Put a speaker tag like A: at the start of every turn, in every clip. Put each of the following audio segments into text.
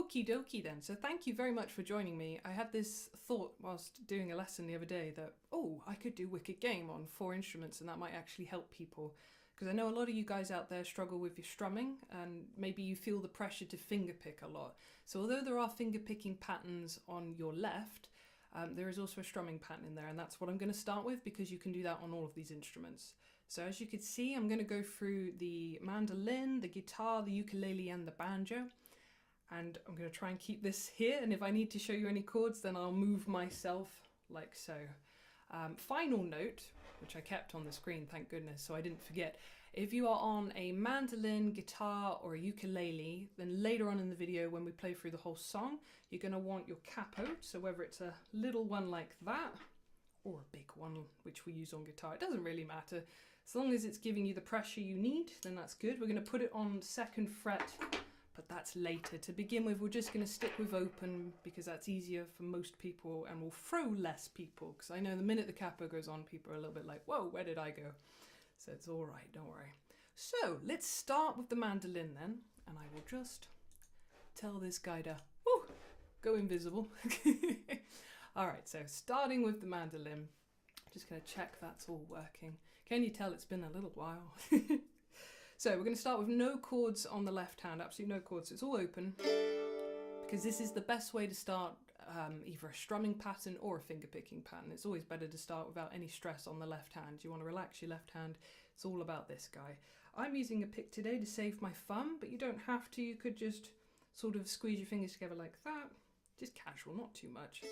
A: Okie dokie then. So thank you very much for joining me. I had this thought whilst doing a lesson the other day that, oh, I could do Wicked Game on 4 instruments and that might actually help people. Because I know a lot of you guys out there struggle with your strumming and maybe you feel the pressure to fingerpick a lot. So although there are fingerpicking patterns on your left, there is also a strumming pattern in there, and that's what I'm going to start with because you can do that on all of these instruments. So as you can see, I'm going to go through the mandolin, the guitar, the ukulele and the banjo. And I'm going to try and keep this here, and if I need to show you any chords, then I'll move myself like so. Final note, which I kept on the screen, thank goodness, so I didn't forget. If you are on a mandolin, guitar or a ukulele, then later on in the video when we play through the whole song, you're going to want your capo, so whether it's a little one like that or a big one which we use on guitar, it doesn't really matter. As long as it's giving you the pressure you need, then that's good. We're going to put it on 2nd fret, but that's later. To begin with, we're just going to stick with open because that's easier for most people and will throw less people, because I know the minute the capo goes on, people are a little bit like, whoa, where did I go? So it's all right, don't worry. So let's start with the mandolin then, and I will just tell this guy to go invisible. All right, so starting with the mandolin, just going to check that's all working. Can you tell it's been a little while? So we're going to start with no chords on the left hand, absolutely no chords, it's all open, because this is the best way to start either a strumming pattern or a fingerpicking pattern. It's always better to start without any stress on the left hand. You want to relax your left hand, it's all about this guy. I'm using a pick today to save my thumb, but you don't have to, you could just sort of squeeze your fingers together like that, just casual, not too much.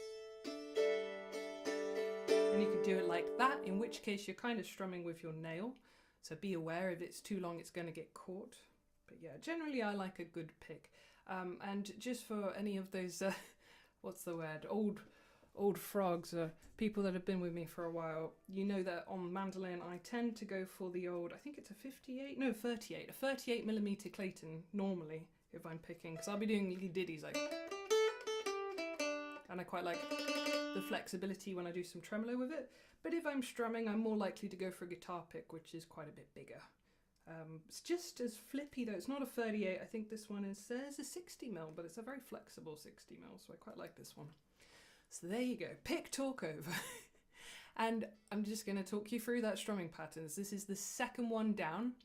A: And you could do it like that, in which case you're kind of strumming with your nail. So be aware if it's too long, it's going to get caught. But yeah, generally I like a good pick. And just for any of those, what's the word, old frogs, people that have been with me for a while, you know that on mandolin I tend to go for the old, I think it's a 38mm Clayton normally if I'm picking, because I'll be doing little ditties like, and I quite like the flexibility when I do some tremolo with it. But if I'm strumming, I'm more likely to go for a guitar pick, which is quite a bit bigger. It's just as flippy though, it's not a 38, I think this one says a 60mm, but it's a very flexible 60mm, so I quite like this one. So there you go, pick talk over. And I'm just going to talk you through that strumming patterns. This is the 2nd one down.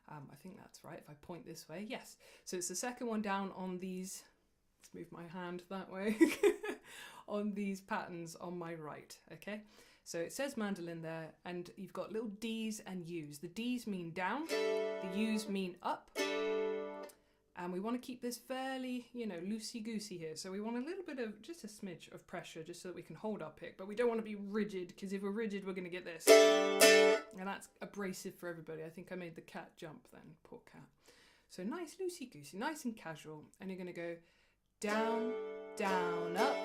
A: I think that's right, if I point this way, yes. So it's the 2nd one down on these, let's move my hand that way, on these patterns on my right, okay? So it says mandolin there, and you've got little D's and U's. The D's mean down, the U's mean up, and we want to keep this fairly, you know, loosey-goosey here. So we want a little bit of, just a smidge of pressure, just so that we can hold our pick, but we don't want to be rigid, because if we're rigid, we're going to get this. And that's abrasive for everybody. I think I made the cat jump then, poor cat. So nice loosey-goosey, nice and casual, and you're going to go down, down, up,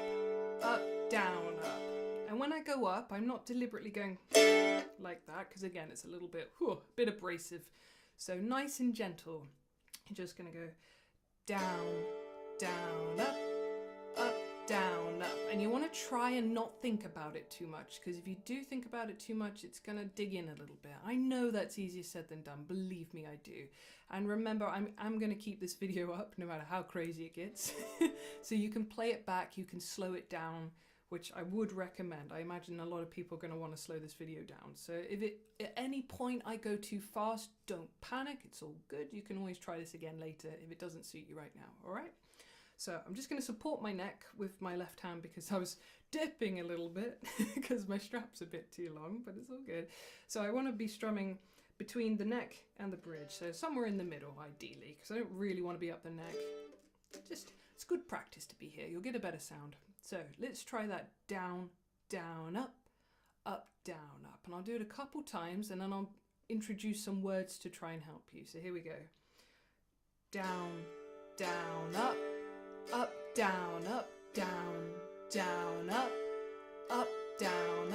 A: down, up. And when I go up, I'm not deliberately going like that, because again, it's a little bit, bit abrasive. So nice and gentle. You're just going to go down, down, up, down, up. And you want to try and not think about it too much, because if you do think about it too much, it's going to dig in a little bit. I know that's easier said than done. Believe me, I do. And remember, I'm going to keep this video up no matter how crazy it gets. So you can play it back, you can slow it down, which I would recommend. I imagine a lot of people are going to want to slow this video down. So if at any point I go too fast, don't panic, it's all good. You can always try this again later if it doesn't suit you right now, all right? So I'm just going to support my neck with my left hand because I was dipping a little bit because my strap's a bit too long, but it's all good. So I want to be strumming between the neck and the bridge, so somewhere in the middle ideally, because I don't really want to be up the neck. Just, it's good practice to be here, you'll get a better sound. So let's try that down, down, up, down, up. And I'll do it a couple times and then I'll introduce some words to try and help you. So here we go. Down, down, up, down, down, down, up, down,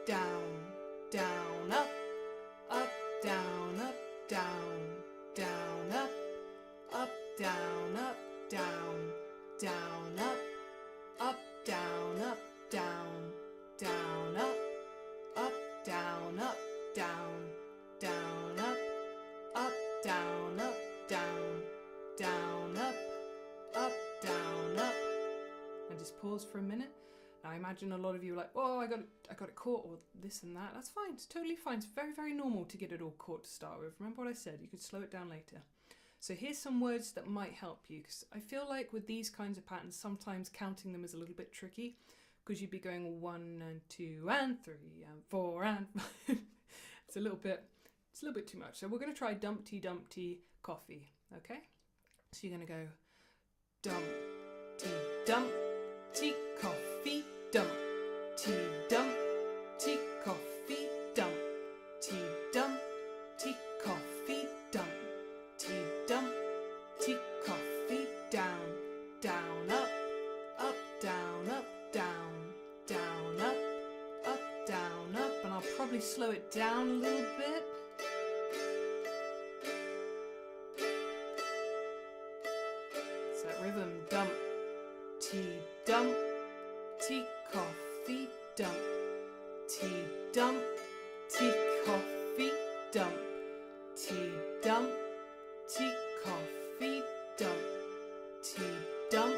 A: down, down, up, down, down, down, up, down, down, down, up, down, down, down, up, down, down, down, up, down, down, down, up, down, pause for a minute. Now I imagine a lot of you are like, oh, I got it caught, or this and that. That's fine, it's totally fine. It's very, very normal to get it all caught to start with. Remember what I said, you could slow it down later. So here's some words that might help you, because I feel like with these kinds of patterns, sometimes counting them is a little bit tricky, because you'd be going 1 and 2 and 3 and 4 and 5. It's a little bit too much. So we're going to try Dumpty Dumpty Coffee, okay? So you're going to go Dumpty Dumpty Coffee, Dumpty Dumpty Coffee, Dumpty Dumpty Coffee, Dumpty Dumpty Coffee, down, down, up, up, down, up, down, down, up, down, up, and I'll probably slow it down a little bit. It's that rhythm, dump, tea, dump, tea, coffee, dump, tea, dump, tea, coffee, dump, tea, dump, tea, coffee, dump, tea, dump,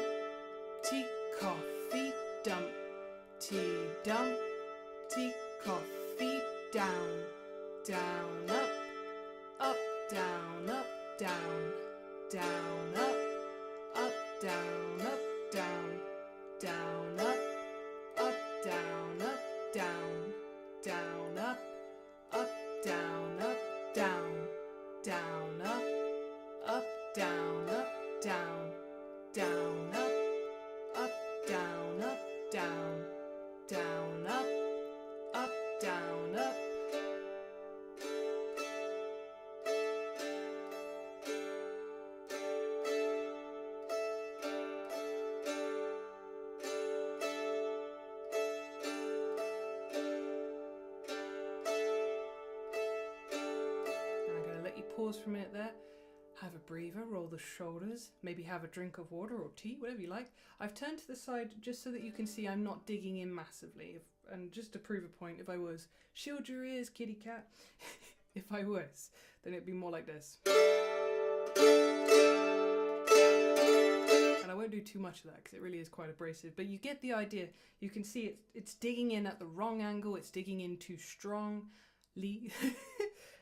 A: tea, coffee, dump, tea, dump, tea, coffee, down, down, up, down, up, down, down, up, down, up, down, down, up, down, up, down, down, up, down, up, down, down, up, down, up, down, down, up, down, up, down, down, up, down, up. Pause for a minute there, have a breather, roll the shoulders, maybe have a drink of water or tea, whatever you like. I've turned to the side just so that you can see I'm not digging in massively, and just to prove a point, if I was, shield your ears, kitty cat. If I was, then it'd be more like this. And I won't do too much of that because it really is quite abrasive, but you get the idea. You can see it's digging in at the wrong angle, it's digging in too strongly.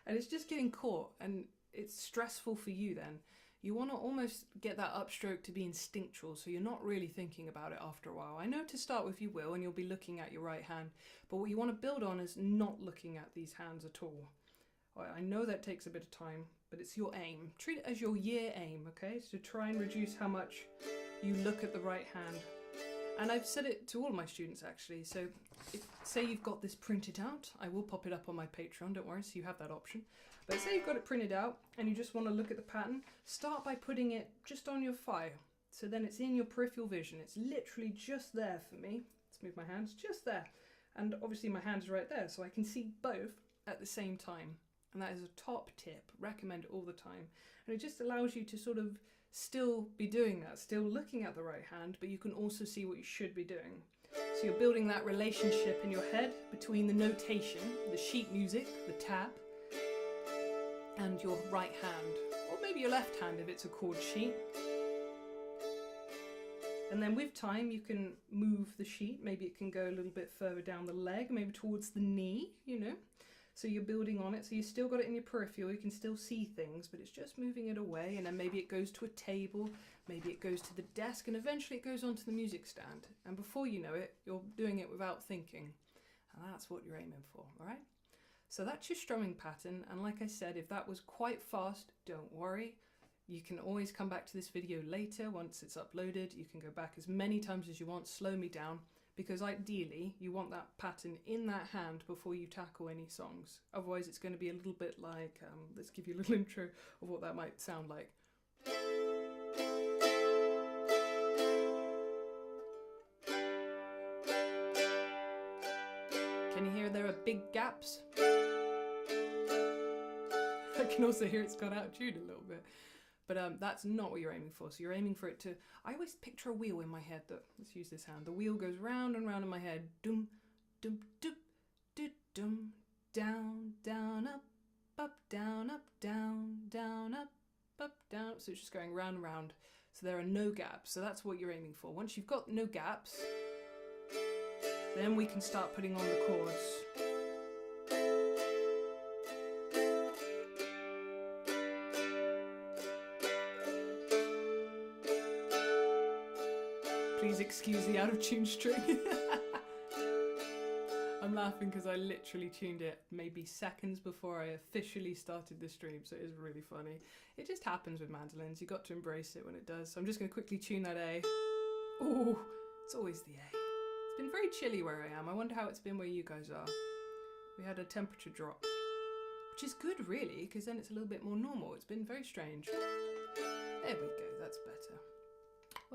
A: And it's just getting caught, and it's stressful for you then. You want to almost get that upstroke to be instinctual, so you're not really thinking about it after a while. I know to start with you will, and you'll be looking at your right hand, but what you want to build on is not looking at these hands at all. I know that takes a bit of time, but it's your aim. Treat it as your year aim, okay? So try and reduce how much you look at the right hand. And I've said it to all my students actually, so say you've got this printed out, I will pop it up on my Patreon, don't worry, so you have that option. But say you've got it printed out and you just want to look at the pattern, start by putting it just on your file. So then it's in your peripheral vision, it's literally just there for me. Let's move my hands, just there. And obviously my hand's right there, so I can see both at the same time. And that is a top tip, recommend it all the time. And it just allows you to sort of still be doing that, still looking at the right hand, but you can also see what you should be doing. So you're building that relationship in your head between the notation, the sheet music, the tab, and your right hand, or maybe your left hand if it's a chord sheet. And then with time you can move the sheet, maybe it can go a little bit further down the leg, maybe towards the knee, you know. So you're building on it, so you still got it in your peripheral, you can still see things, but it's just moving it away, and then maybe it goes to a table, maybe it goes to the desk, and eventually it goes onto the music stand. And before you know it, you're doing it without thinking. And that's what you're aiming for, alright? So that's your strumming pattern, and like I said, if that was quite fast, don't worry. You can always come back to this video later once it's uploaded. You can go back as many times as you want, slow me down, because ideally you want that pattern in that hand before you tackle any songs. Otherwise it's going to be a little bit like, let's give you a little intro of what that might sound like. Can you hear there are big gaps? I can also hear it's got out of tune a little bit. But that's not what you're aiming for. So you're aiming for it to, I always picture a wheel in my head that, let's use this hand. The wheel goes round and round in my head. Dum, dum, dum, dum, dum, down, down, up, down, down, up, down. So it's just going round and round. So there are no gaps. So that's what you're aiming for. Once you've got no gaps, then we can start putting on the chords. Please excuse the out of tune string. I'm laughing because I literally tuned it maybe seconds before I officially started the stream, so it is really funny. It just happens with mandolins. You got to embrace it when it does. So I'm just going to quickly tune that A. Oh, it's always the A. It's been very chilly where I am. I wonder how it's been where you guys are. We had a temperature drop, which is good really, because then it's a little bit more normal. It's been very strange. There we go, that's better.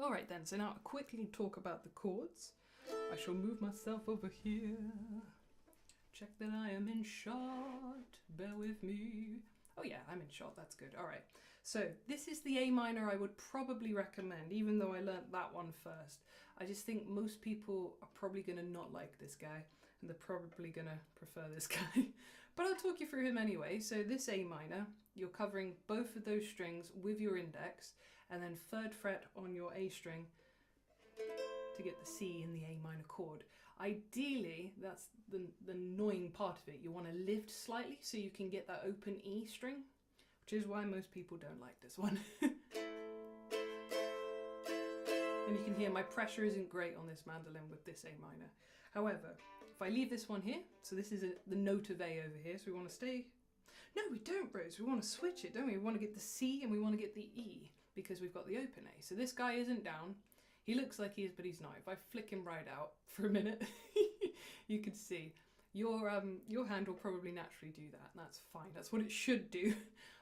A: All right then, so now I'll quickly talk about the chords. I shall move myself over here. Check that I am in shot. Bear with me. Oh yeah, I'm in shot, that's good. All right, so this is the A minor I would probably recommend, even though I learnt that one first. I just think most people are probably going to not like this guy, and they're probably going to prefer this guy. But I'll talk you through him anyway. So this A minor, you're covering both of those strings with your index, and then 3rd fret on your A string to get the C in the A minor chord. Ideally, that's the annoying part of it. You want to lift slightly so you can get that open E string, which is why most people don't like this one. And you can hear my pressure isn't great on this mandolin with this A minor. However, if I leave this one here, so this is the note of A over here, so we want to stay... No, we don't, bros. We want to switch it, don't we? We want to get the C and we want to get the E, because we've got the open A. So this guy isn't down. He looks like he is, but he's not. If I flick him right out for a minute, you can see your hand will probably naturally do that, and that's fine. That's what it should do.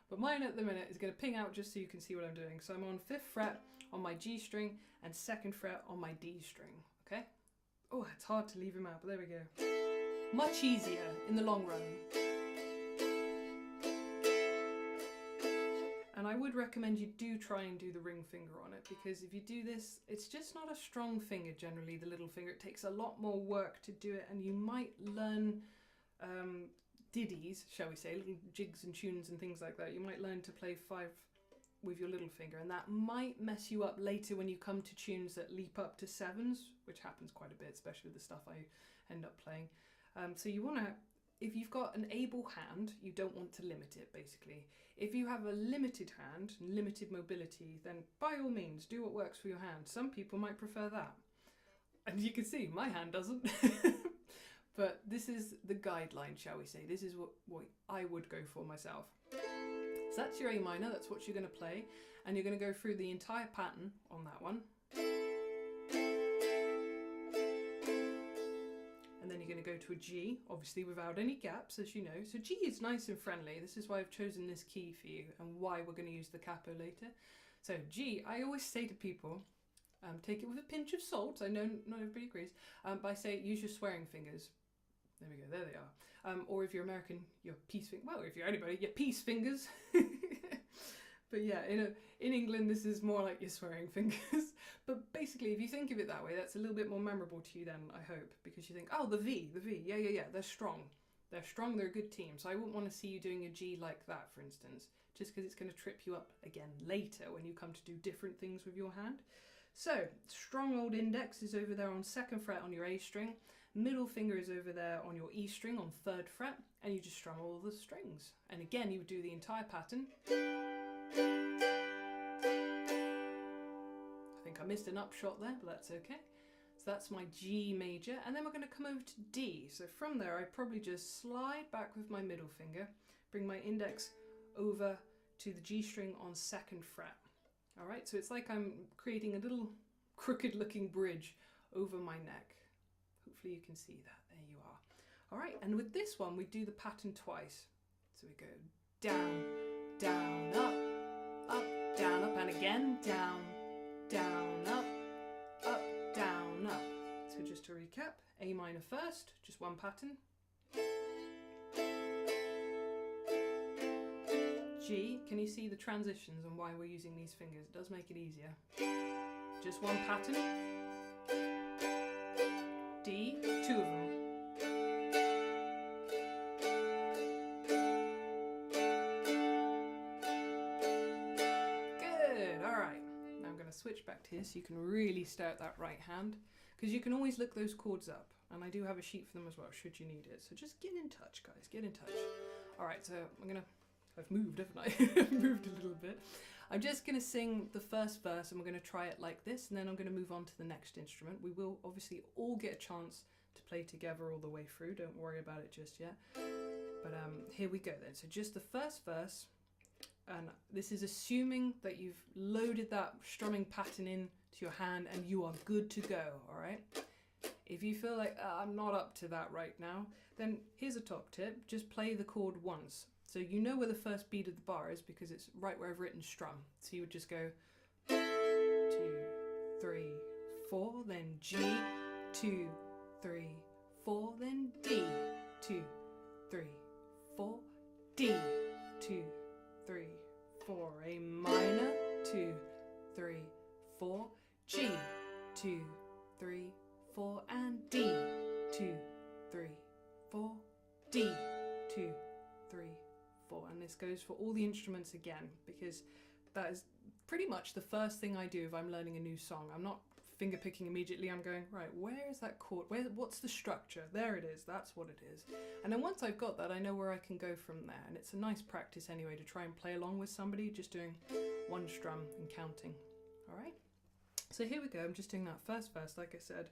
A: But mine at the minute is going to ping out just so you can see what I'm doing. So I'm on 5th fret on my G string and 2nd fret on my D string, okay? Oh, it's hard to leave him out, but there we go. Much easier in the long run. And I would recommend you do try and do the ring finger on it, because if you do this, it's just not a strong finger generally, the little finger. It takes a lot more work to do it, and you might learn ditties, shall we say, little jigs and tunes and things like that. You might learn to play 5 with your little finger, and that might mess you up later when you come to tunes that leap up to 7s, which happens quite a bit, especially with the stuff I end up playing. So you want to... If you've got an able hand, you don't want to limit it, basically. If you have a limited hand, limited mobility, then by all means, do what works for your hand. Some people might prefer that. And you can see, my hand doesn't. But this is the guideline, shall we say. This is what I would go for myself. So that's your A minor, that's what you're going to play. And you're going to go through the entire pattern on that one. And then you're going to go to a G, obviously without any gaps, as you know. So G is nice and friendly. This is why I've chosen this key for you and why we're going to use the capo later. So G, I always say to people, take it with a pinch of salt. I know not everybody agrees, but I say use your swearing fingers. There we go, there they are. Or if you're American, your peace fingers. Well, if you're anybody, your peace fingers. But yeah, in England, this is more like your swearing fingers. But basically, if you think of it that way, that's a little bit more memorable to you then, I hope. Because you think, oh, the V, yeah, they're strong. They're strong, they're a good team. So I wouldn't want to see you doing a G like that, for instance. Just because it's going to trip you up again later when you come to do different things with your hand. So, strong old index is over there on 2nd fret on your A string. Middle finger is over there on your E string on 3rd fret. And you just strum all the strings. And again, you would do the entire pattern. I think I missed an upshot there, but that's okay. So that's my G major, and then we're going to come over to D. So from there, I probably just slide back with my middle finger, bring my index over to the G string on 2nd fret. All right, so it's like I'm creating a little crooked looking bridge over my neck. Hopefully you can see that. There you are. All right, and with this one, we do the pattern twice. So we go down, down, up, down, up, and again, down, down, up, down, up. So just to recap, A minor first, just one pattern. G, can you see the transitions and why we're using these fingers? It does make it easier. Just one pattern. D, 2 of them. Good, all right. Now I'm going to to switch back to here so you can really stare at that right hand, because you can always look those chords up, and I do have a sheet for them as well should you need it. So just get in touch, guys, get in touch. All right, so I've moved, haven't I? I've moved a little bit. I'm just gonna sing the first verse and we're gonna try it like this, and then I'm gonna move on to the next instrument. We will obviously all get a chance to play together all the way through, don't worry about it just yet. But here we go then. So just the first verse, and this is assuming that you've loaded that strumming pattern into your hand and you are good to go, all right? If you feel like I'm not up to that right now, then here's a top tip, just play the chord once. So you know where the first beat of the bar is because it's right where I've written strum. So you would just go 2, 3, 4, then G, 2, 3, 4, then D, 2, 3, 4, D, 2, 3, 4, A minor, 2, 3, 4, G, 2, 3, 4, and D, 2, 3, 4, D, 2, 3, 4, and this goes for all the instruments again, because that is pretty much the first thing I do if I'm learning a new song. I'm not finger picking immediately, I'm going, right, where is that chord? What's the structure? There it is, that's what it is. And then once I've got that, I know where I can go from there, and it's a nice practice anyway to try and play along with somebody, just doing one strum and counting. All right, so here we go. I'm just doing that first verse, like I said.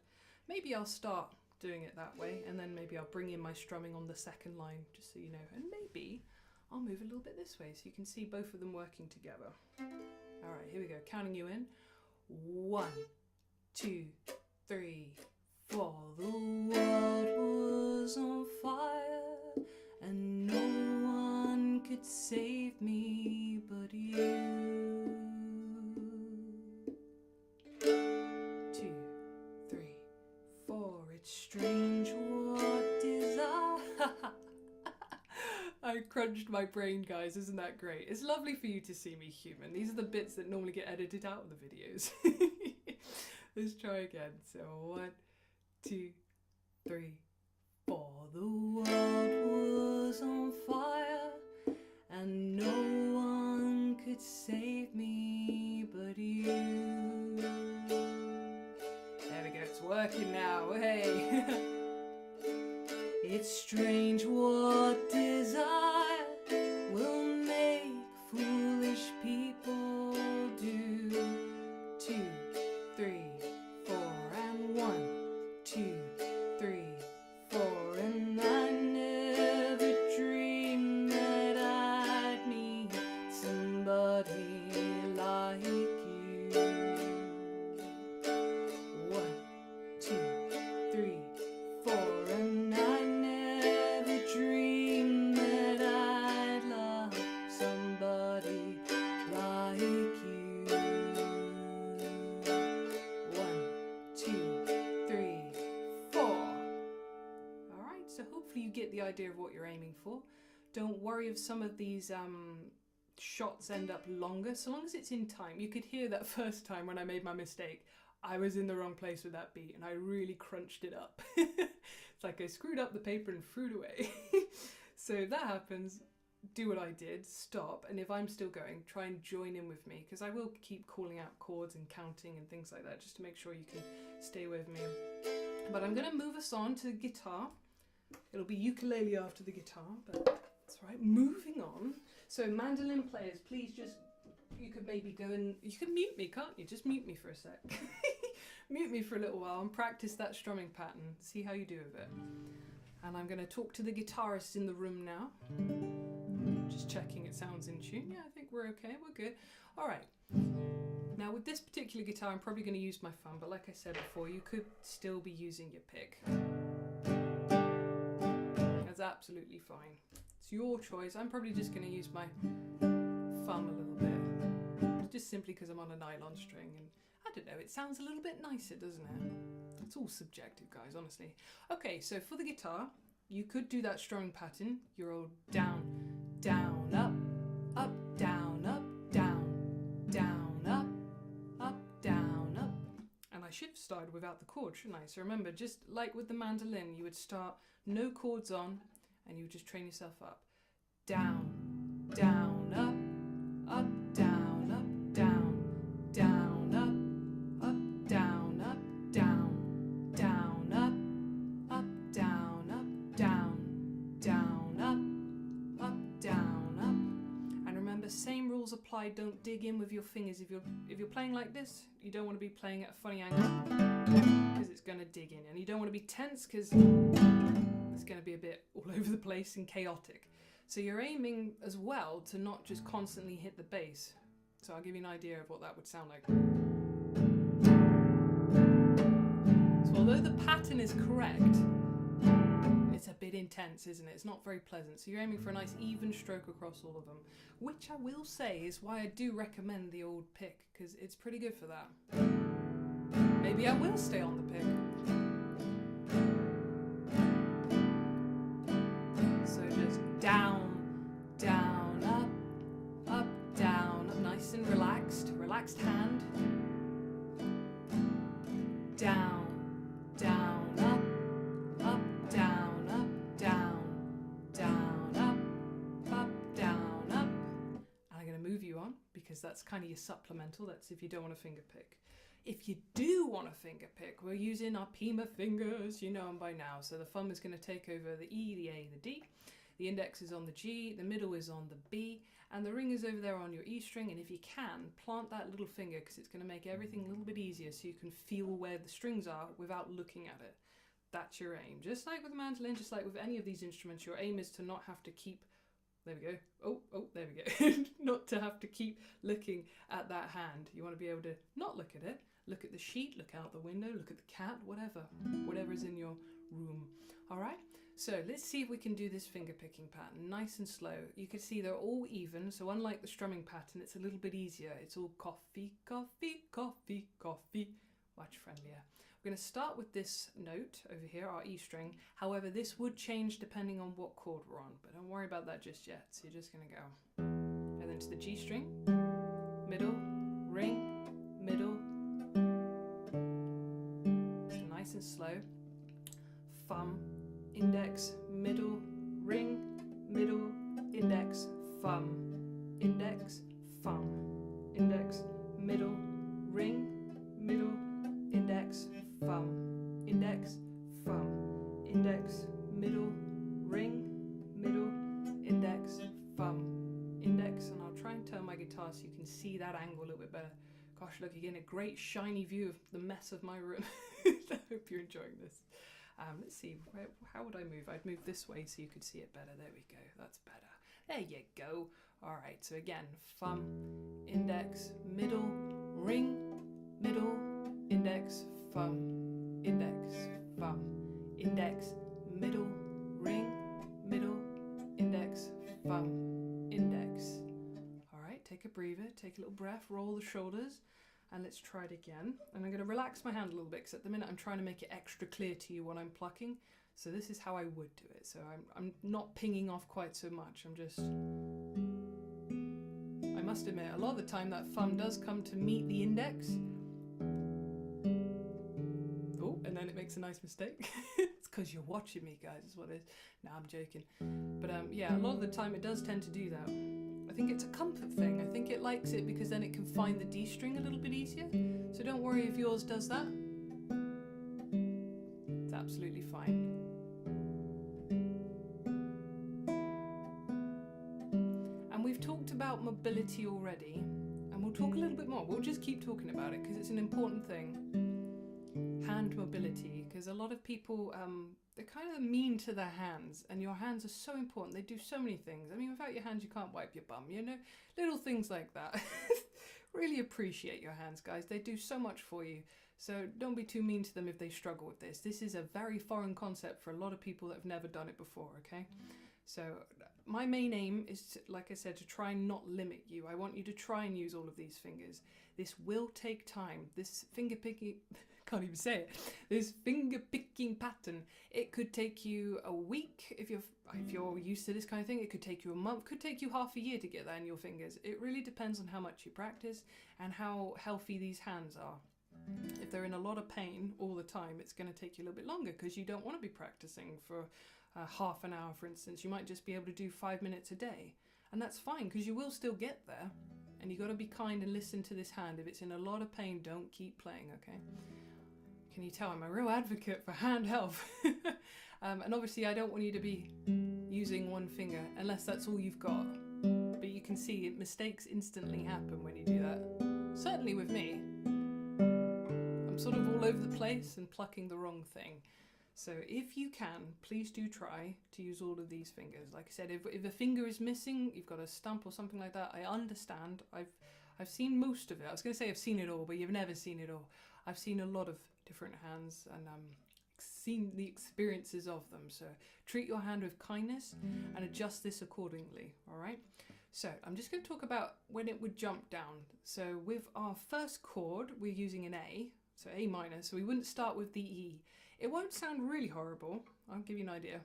A: Maybe I'll start doing it that way, and then maybe I'll bring in my strumming on the second line, just so you know, and maybe I'll move a little bit this way so you can see both of them working together. All right, here we go, counting you in. 1, 2, 3, 4. The world was on fire and no one could save me but you. 2, 3, 4. It's strange what desire. I crunched my brain, guys, isn't that great? It's lovely for you to see me human. These are the bits that normally get edited out of the videos. Let's try again. So 1, 2, 3, 4. The world was on fire and no one could save me but you. There we go, it's working now, hey. It's strange what desire will make foolish people do. 2, 3, 4, and 1, 2, 3, 4, and I never dreamed that I'd meet somebody like you. 1, 2, 3, 4, and I never dreamed that I'd love somebody like you. 1, 2, 3, 4. All right, so hopefully you get the idea of what you're aiming for. Don't worry if some of these shots end up longer, so long as it's in time. You could hear that first time when I made my mistake. I was in the wrong place with that beat and I really crunched it up. It's like I screwed up the paper and threw it away. So if that happens, do what I did, stop, and if I'm still going, try and join in with me, because I will keep calling out chords and counting and things like that just to make sure you can stay with me. But I'm going to move us on to the guitar. It'll be ukulele after the guitar, but that's right. Moving on. So mandolin players, please just, you could maybe go and, you can mute me, can't you? Just mute me for a sec. Mute me for a little while and practice that strumming pattern. See how you do with it. And I'm going to talk to the guitarists in the room now. Just checking it sounds in tune. Yeah, I think we're okay. We're good. All right. Now with this particular guitar, I'm probably going to use my thumb, but like I said before, you could still be using your pick. That's absolutely fine. It's your choice. I'm probably just going to use my thumb a little bit. Just simply because I'm on a nylon string, and I don't know, it sounds a little bit nicer, doesn't it? It's all subjective, guys, honestly. Okay, so for the guitar, you could do that strumming pattern, your old down, down, up, down, down, down, up, down, up. And I should have started without the chord, shouldn't I? So remember, just like with the mandolin, you would start no chords on, and you would just train yourself up. Down, down, up, down, down, down, apply, don't dig in with your fingers. If you're playing like this, you don't want to be playing at a funny angle because it's going to dig in, and you don't want to be tense because it's going to be a bit all over the place and chaotic. So you're aiming as well to not just constantly hit the bass. So I'll give you an idea of what that would sound like. So although the pattern is correct, it's a bit intense, isn't it? It's not very pleasant. So you're aiming for a nice even stroke across all of them, which I will say is why I do recommend the old pick, because it's pretty good for that. Maybe I will stay on the pick. So just down, down, up, down, up, nice and relaxed. Relaxed hand. Down, down, up, down, down, up, down, up. And I'm going to move you on because that's kind of your supplemental. That's if you don't want to finger pick. If you do want to finger pick, we're using our Pima fingers, you know them by now. So the thumb is going to take over the E, the A, the D. The index is on the G, the middle is on the B, and the ring is over there on your E string. And if you can, plant that little finger because it's going to make everything a little bit easier so you can feel where the strings are without looking at it. That's your aim. Just like with the mandolin, just like with any of these instruments, your aim is to not have to keep, there we go, oh, there we go, not to have to keep looking at that hand. You want to be able to not look at it, look at the sheet, look out the window, look at the cat, whatever's in your room. All right, so let's see if we can do this finger picking pattern nice and slow. You can see they're all even, so unlike the strumming pattern, it's a little bit easier. It's all coffee, coffee, coffee, coffee, much friendlier. We're going to start with this note over here, our E string. However, this would change depending on what chord we're on, but don't worry about that just yet. So you're just going to go. And then to the G string, middle, ring, middle. So nice and slow. Thumb, index, middle, ring, middle, index, thumb, index, thumb, index, middle, ring, middle, index, thumb, index, thumb, index, middle, ring, middle, index, thumb, index. And I'll try and turn my guitar so you can see that angle a little bit better. Gosh, look, you're getting a great shiny view of the mess of my room. I hope you're enjoying this. Let's see, how would I move? I'd move this way so you could see it better. There we go, that's better. There you go. All right, so again, thumb, index, middle, ring, middle, index, thumb, index, thumb, index, middle, ring, middle, index, thumb, index. All right, take a breather, take a little breath, roll the shoulders, and let's try it again. And I'm going to relax my hand a little bit because at the minute I'm trying to make it extra clear to you what I'm plucking. So this is how I would do it. So I'm not pinging off quite so much. I'm just, I must admit, a lot of the time that thumb does come to meet the index. Oh, and then it makes a nice mistake. It's because you're watching me, guys, is what it is. No, I'm joking. But yeah, a lot of the time it does tend to do that. I think it's a comfort thing. I think it likes it because then it can find the D string a little bit easier. So don't worry if yours does that. It's absolutely fine. And we've talked about mobility already, and we'll talk a little bit more. We'll just keep talking about it because it's an important thing. Hand mobility, because a lot of people, they're kind of mean to their hands, and your hands are so important. They do so many things. I mean, without your hands, you can't wipe your bum, you know? Little things like that. Really appreciate your hands, guys. They do so much for you. So don't be too mean to them if they struggle with this. This is a very foreign concept for a lot of people that have never done it before, okay? So my main aim is, to, like I said, to try and not limit you. I want you to try and use all of these fingers. This will take time. This finger picking... can't even say it. This finger picking pattern, it could take you a week if you're used to this kind of thing. It could take you a month, could take you half a year to get that in your fingers. It really depends on how much you practice and how healthy these hands are. If they're in a lot of pain all the time, it's going to take you a little bit longer because you don't want to be practicing for half an hour, for instance. You might just be able to do 5 minutes a day, and that's fine because you will still get there. And you got to be kind and listen to this hand. If it's in a lot of pain, don't keep playing, okay? Can you tell I'm a real advocate for hand health? And obviously I don't want you to be using one finger unless that's all you've got. But you you can see mistakes instantly happen when you do that. Certainly with me. I'm sort of all over the place and plucking the wrong thing. So if you can, please do try to use all of these fingers. Like I said, if a finger is missing, you've got a stump or something like that, I understand. I've seen most of it. I was going to say I've seen it all, but you've never seen it all. I've seen a lot of different hands and seen the experiences of them. So treat your hand with kindness and adjust this accordingly, all right? So I'm just going to talk about when it would jump down. So with our first chord, we're using an A, so A minor, so we wouldn't start with the E. It won't sound really horrible. I'll give you an idea.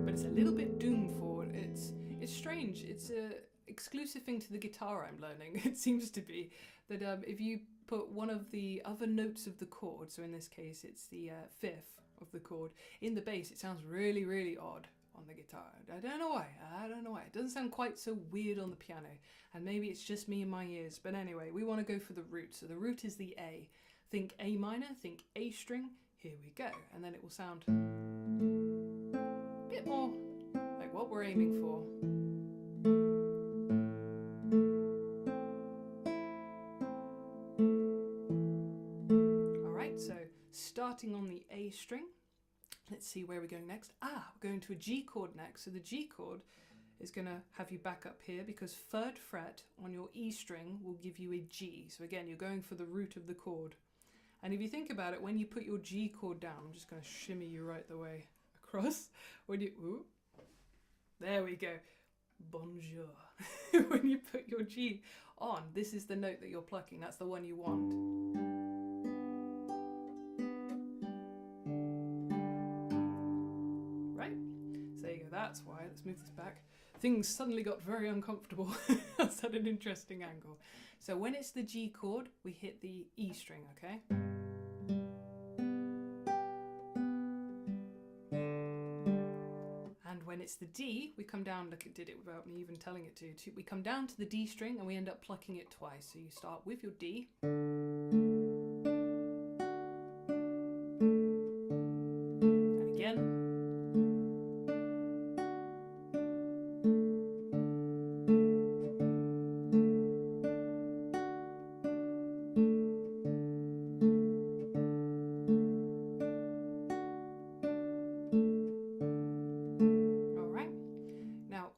A: But it's a little bit doom forward. It's strange. It's a exclusive thing to the guitar I'm learning. It seems to be that if you put one of the other notes of the chord, so in this case it's the fifth of the chord, in the bass, it sounds really, really odd on the guitar. I don't know why. It doesn't sound quite so weird on the piano, and maybe it's just me and my ears. But anyway, we want to go for the root. So the root is the A. Think A minor, think A string. Here we go. And then it will sound a bit more like what we're aiming for. All right, so starting on the A string. Let's see where we're going next. We're going to a G chord next. So the G chord is going to have you back up here because 3rd fret on your E string will give you a G. So again, you're going for the root of the chord. And if you think about it, when you put your G chord down, I'm just going to shimmy you right the way across. There we go. Bonjour. When you put your G on, this is the note that you're plucking. That's the one you want. That's why. Let's move this back. Things suddenly got very uncomfortable. That's at an interesting angle. So when it's the G chord, we hit the E string, okay? And when it's the D, we come down, look, it did it without me even telling it to. We come down to the D string and we end up plucking it twice. So you start with your D. And again.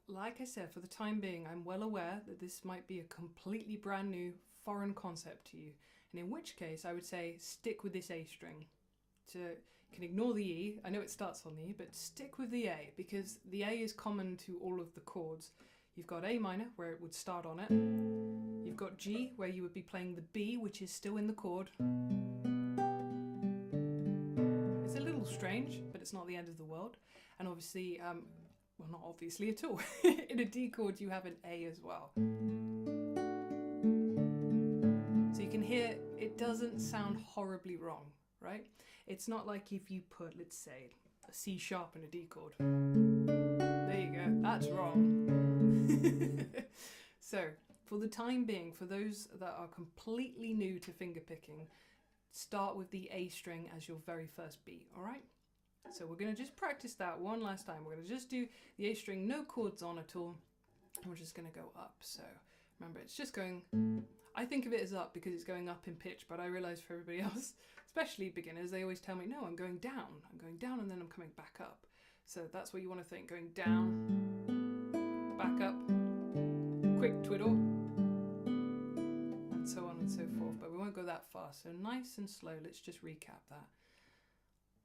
A: Like I said, for the time being, I'm well aware that this might be a completely brand new foreign concept to you, and in which case I would say stick with this A string. You can ignore the E, I know it starts on the E, but stick with the A because the A is common to all of the chords. You've got A minor where it would start on it, you've got G where you would be playing the B which is still in the chord. It's a little strange, but it's not the end of the world, and obviously well, not obviously at all. In a D chord, you have an A as well. So you can hear it doesn't sound horribly wrong, right? It's not like if you put, let's say, a C sharp in a D chord. There you go, that's wrong. So, for the time being, for those that are completely new to fingerpicking, start with the A string as your very first beat, all right? So we're going to just practice that one last time. We're going to just do the A string, no chords on at all, and we're just going to go up. So remember, it's just going, I think of it as up because it's going up in pitch, but I realize for everybody else, especially beginners, they always tell me, no, I'm going down and then I'm coming back up. So that's what you want to think, going down, back up, quick twiddle, and so on and so forth, but we won't go that far. So nice and slow, let's just recap that.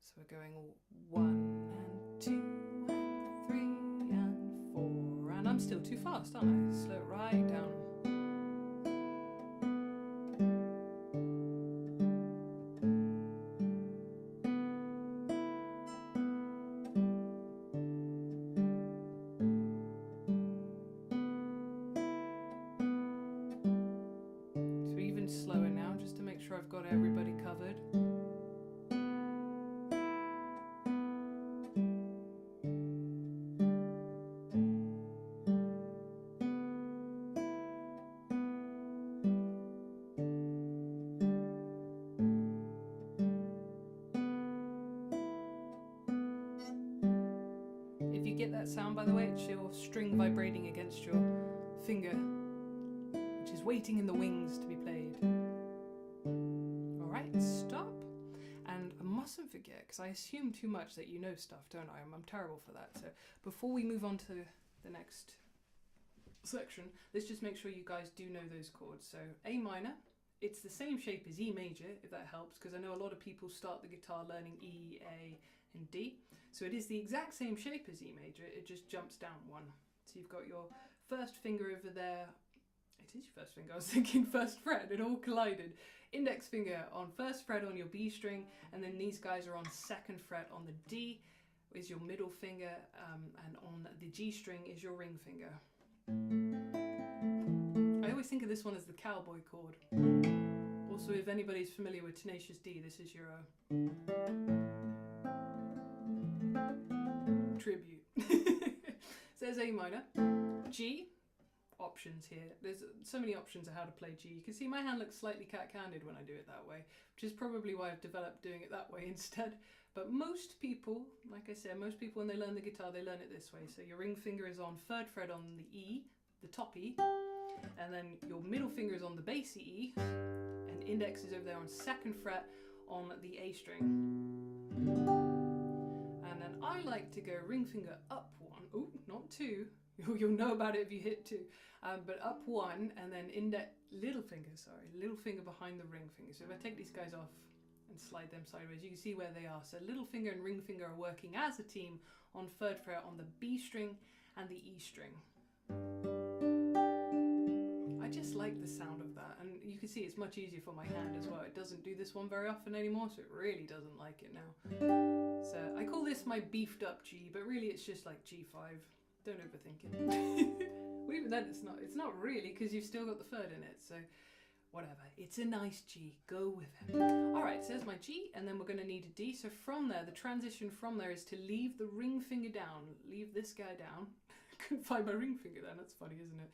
A: So we're going 1 and 2 and 3 and 4, and I'm still too fast, aren't I? Slow it right down. So even slower now, just to make sure I've got everybody covered. that sound, by the way? It's your string vibrating against your finger, which is waiting in the wings to be played. Alright, stop. And I mustn't forget, because I assume too much that you know stuff, don't I? I'm terrible for that. So before we move on to the next section, let's just make sure you guys do know those chords. So A minor, it's the same shape as E major, if that helps, because I know a lot of people start the guitar learning E, A, and D. So it is the exact same shape as E major, it just jumps down one. So you've got your first finger over there. It is your first finger, I was thinking first fret, it all collided. Index finger on first fret on your B string, and then these guys are on second fret on the D, is your middle finger, and on the G string is your ring finger. I always think of this one as the cowboy chord. Also, if anybody's familiar with Tenacious D, this is your tribute. So there's A minor. G, options here. There's so many options of how to play G. You can see my hand looks slightly cat-handed when I do it that way, which is probably why I've developed doing it that way instead. But most people, like I said, most people when they learn the guitar, they learn it this way. So your ring finger is on third fret on the E, the top E, and then your middle finger is on the bass E, and index is over there on second fret on the A string. And then I like to go ring finger up one, oh, not two, you'll know about it if you hit two, but up one, and then little finger behind the ring finger. So if I take these guys off and slide them sideways, you can see where they are. So little finger and ring finger are working as a team on third fret on the B string and the E string. I just like the sound of that, and you can see it's much easier for my hand as well. It doesn't do this one very often anymore, so it really doesn't like it now. So I call this my beefed up G, but really it's just like G5. Don't overthink it. Well, even then it's not really, because you've still got the third in it, so whatever. It's a nice G, go with it. Alright, so there's my G, and then we're going to need a D. So from there, the transition from there is to leave the ring finger down. Leave this guy down. Couldn't find my ring finger then, that's funny, isn't it?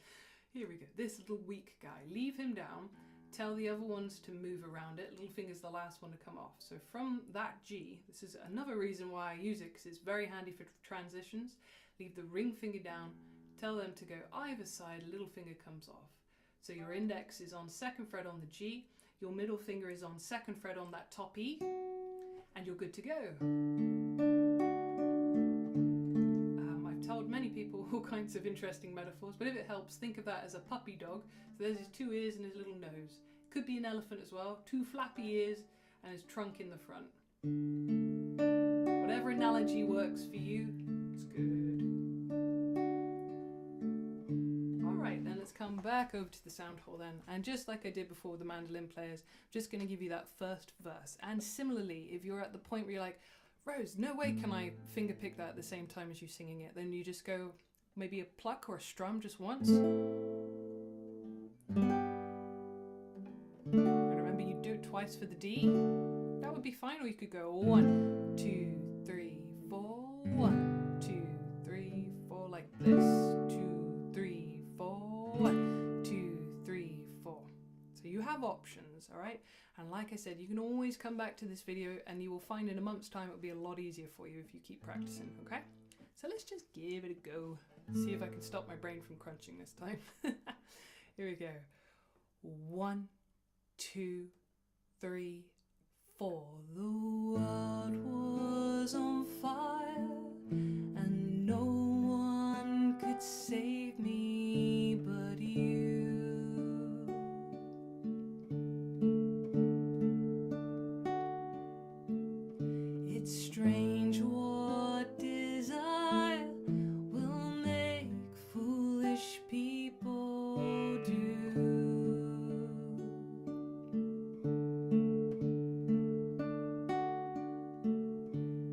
A: Here we go, this little weak guy. Leave him down, tell the other ones to move around it. Little finger's the last one to come off. So from that G, this is another reason why I use it, because it's very handy for transitions. Leave the ring finger down, tell them to go either side, little finger comes off. So your index is on second fret on the G, your middle finger is on second fret on that top E, and you're good to go. I've told many people all kinds of interesting metaphors, but if it helps, think of that as a puppy dog. So there's his two ears and his little nose. Could be an elephant as well, two flappy ears and his trunk in the front. Whatever analogy works for you, it's good. Come back over to the sound hole then, and just like I did before with the mandolin players, I'm just going to give you that first verse. And similarly, if you're at the point where you're like, Rose, no way can I finger pick that at the same time as you singing it, then you just go maybe a pluck or a strum just once. And remember, you do it twice for the D. That would be fine, or you could go 1, 2, 3, 4, 1, 2, 3, 4, like this. 2, 3, 4. 1, 2, 3, 4. So you have options, all right? And like I said, you can always come back to this video and you will find in a month's time it'll be a lot easier for you if you keep practicing, okay? So let's just give it a go. See if I can stop my brain from crunching this time. Here we go. 1, 2, 3, 4. The world was on fire and no one could save me but you. It's strange what desire will make foolish people do.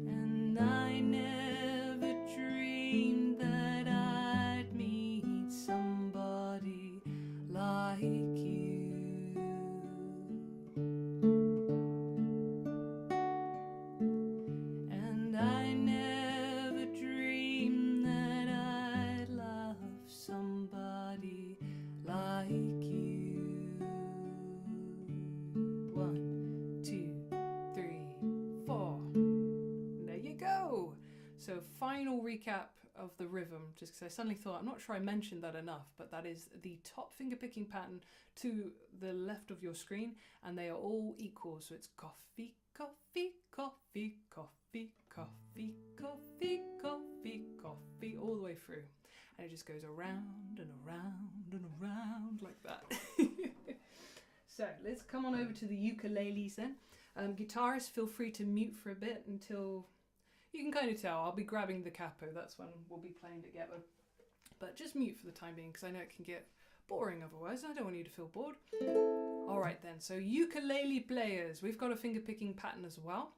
A: And I never dreamed that I'd meet somebody like you. And I never dreamed that I'd love somebody like you. 1, 2, 3, 4. There you go. So final recap of the rhythm, just because I suddenly thought, I'm not sure I mentioned that enough, but that is the top finger picking pattern to the left of your screen, and they are all equal. So it's coffee, coffee, coffee, coffee, coffee, coffee, coffee, coffee, all the way through. And it just goes around and around and around like that. So let's come on over to the ukuleles then. Guitarists, feel free to mute for a bit until you can kind of tell. I'll be grabbing the capo, that's when we'll be playing together. But just mute for the time being, because I know it can get boring otherwise, and I don't want you to feel bored. Alright then, so ukulele players, we've got a finger picking pattern as well.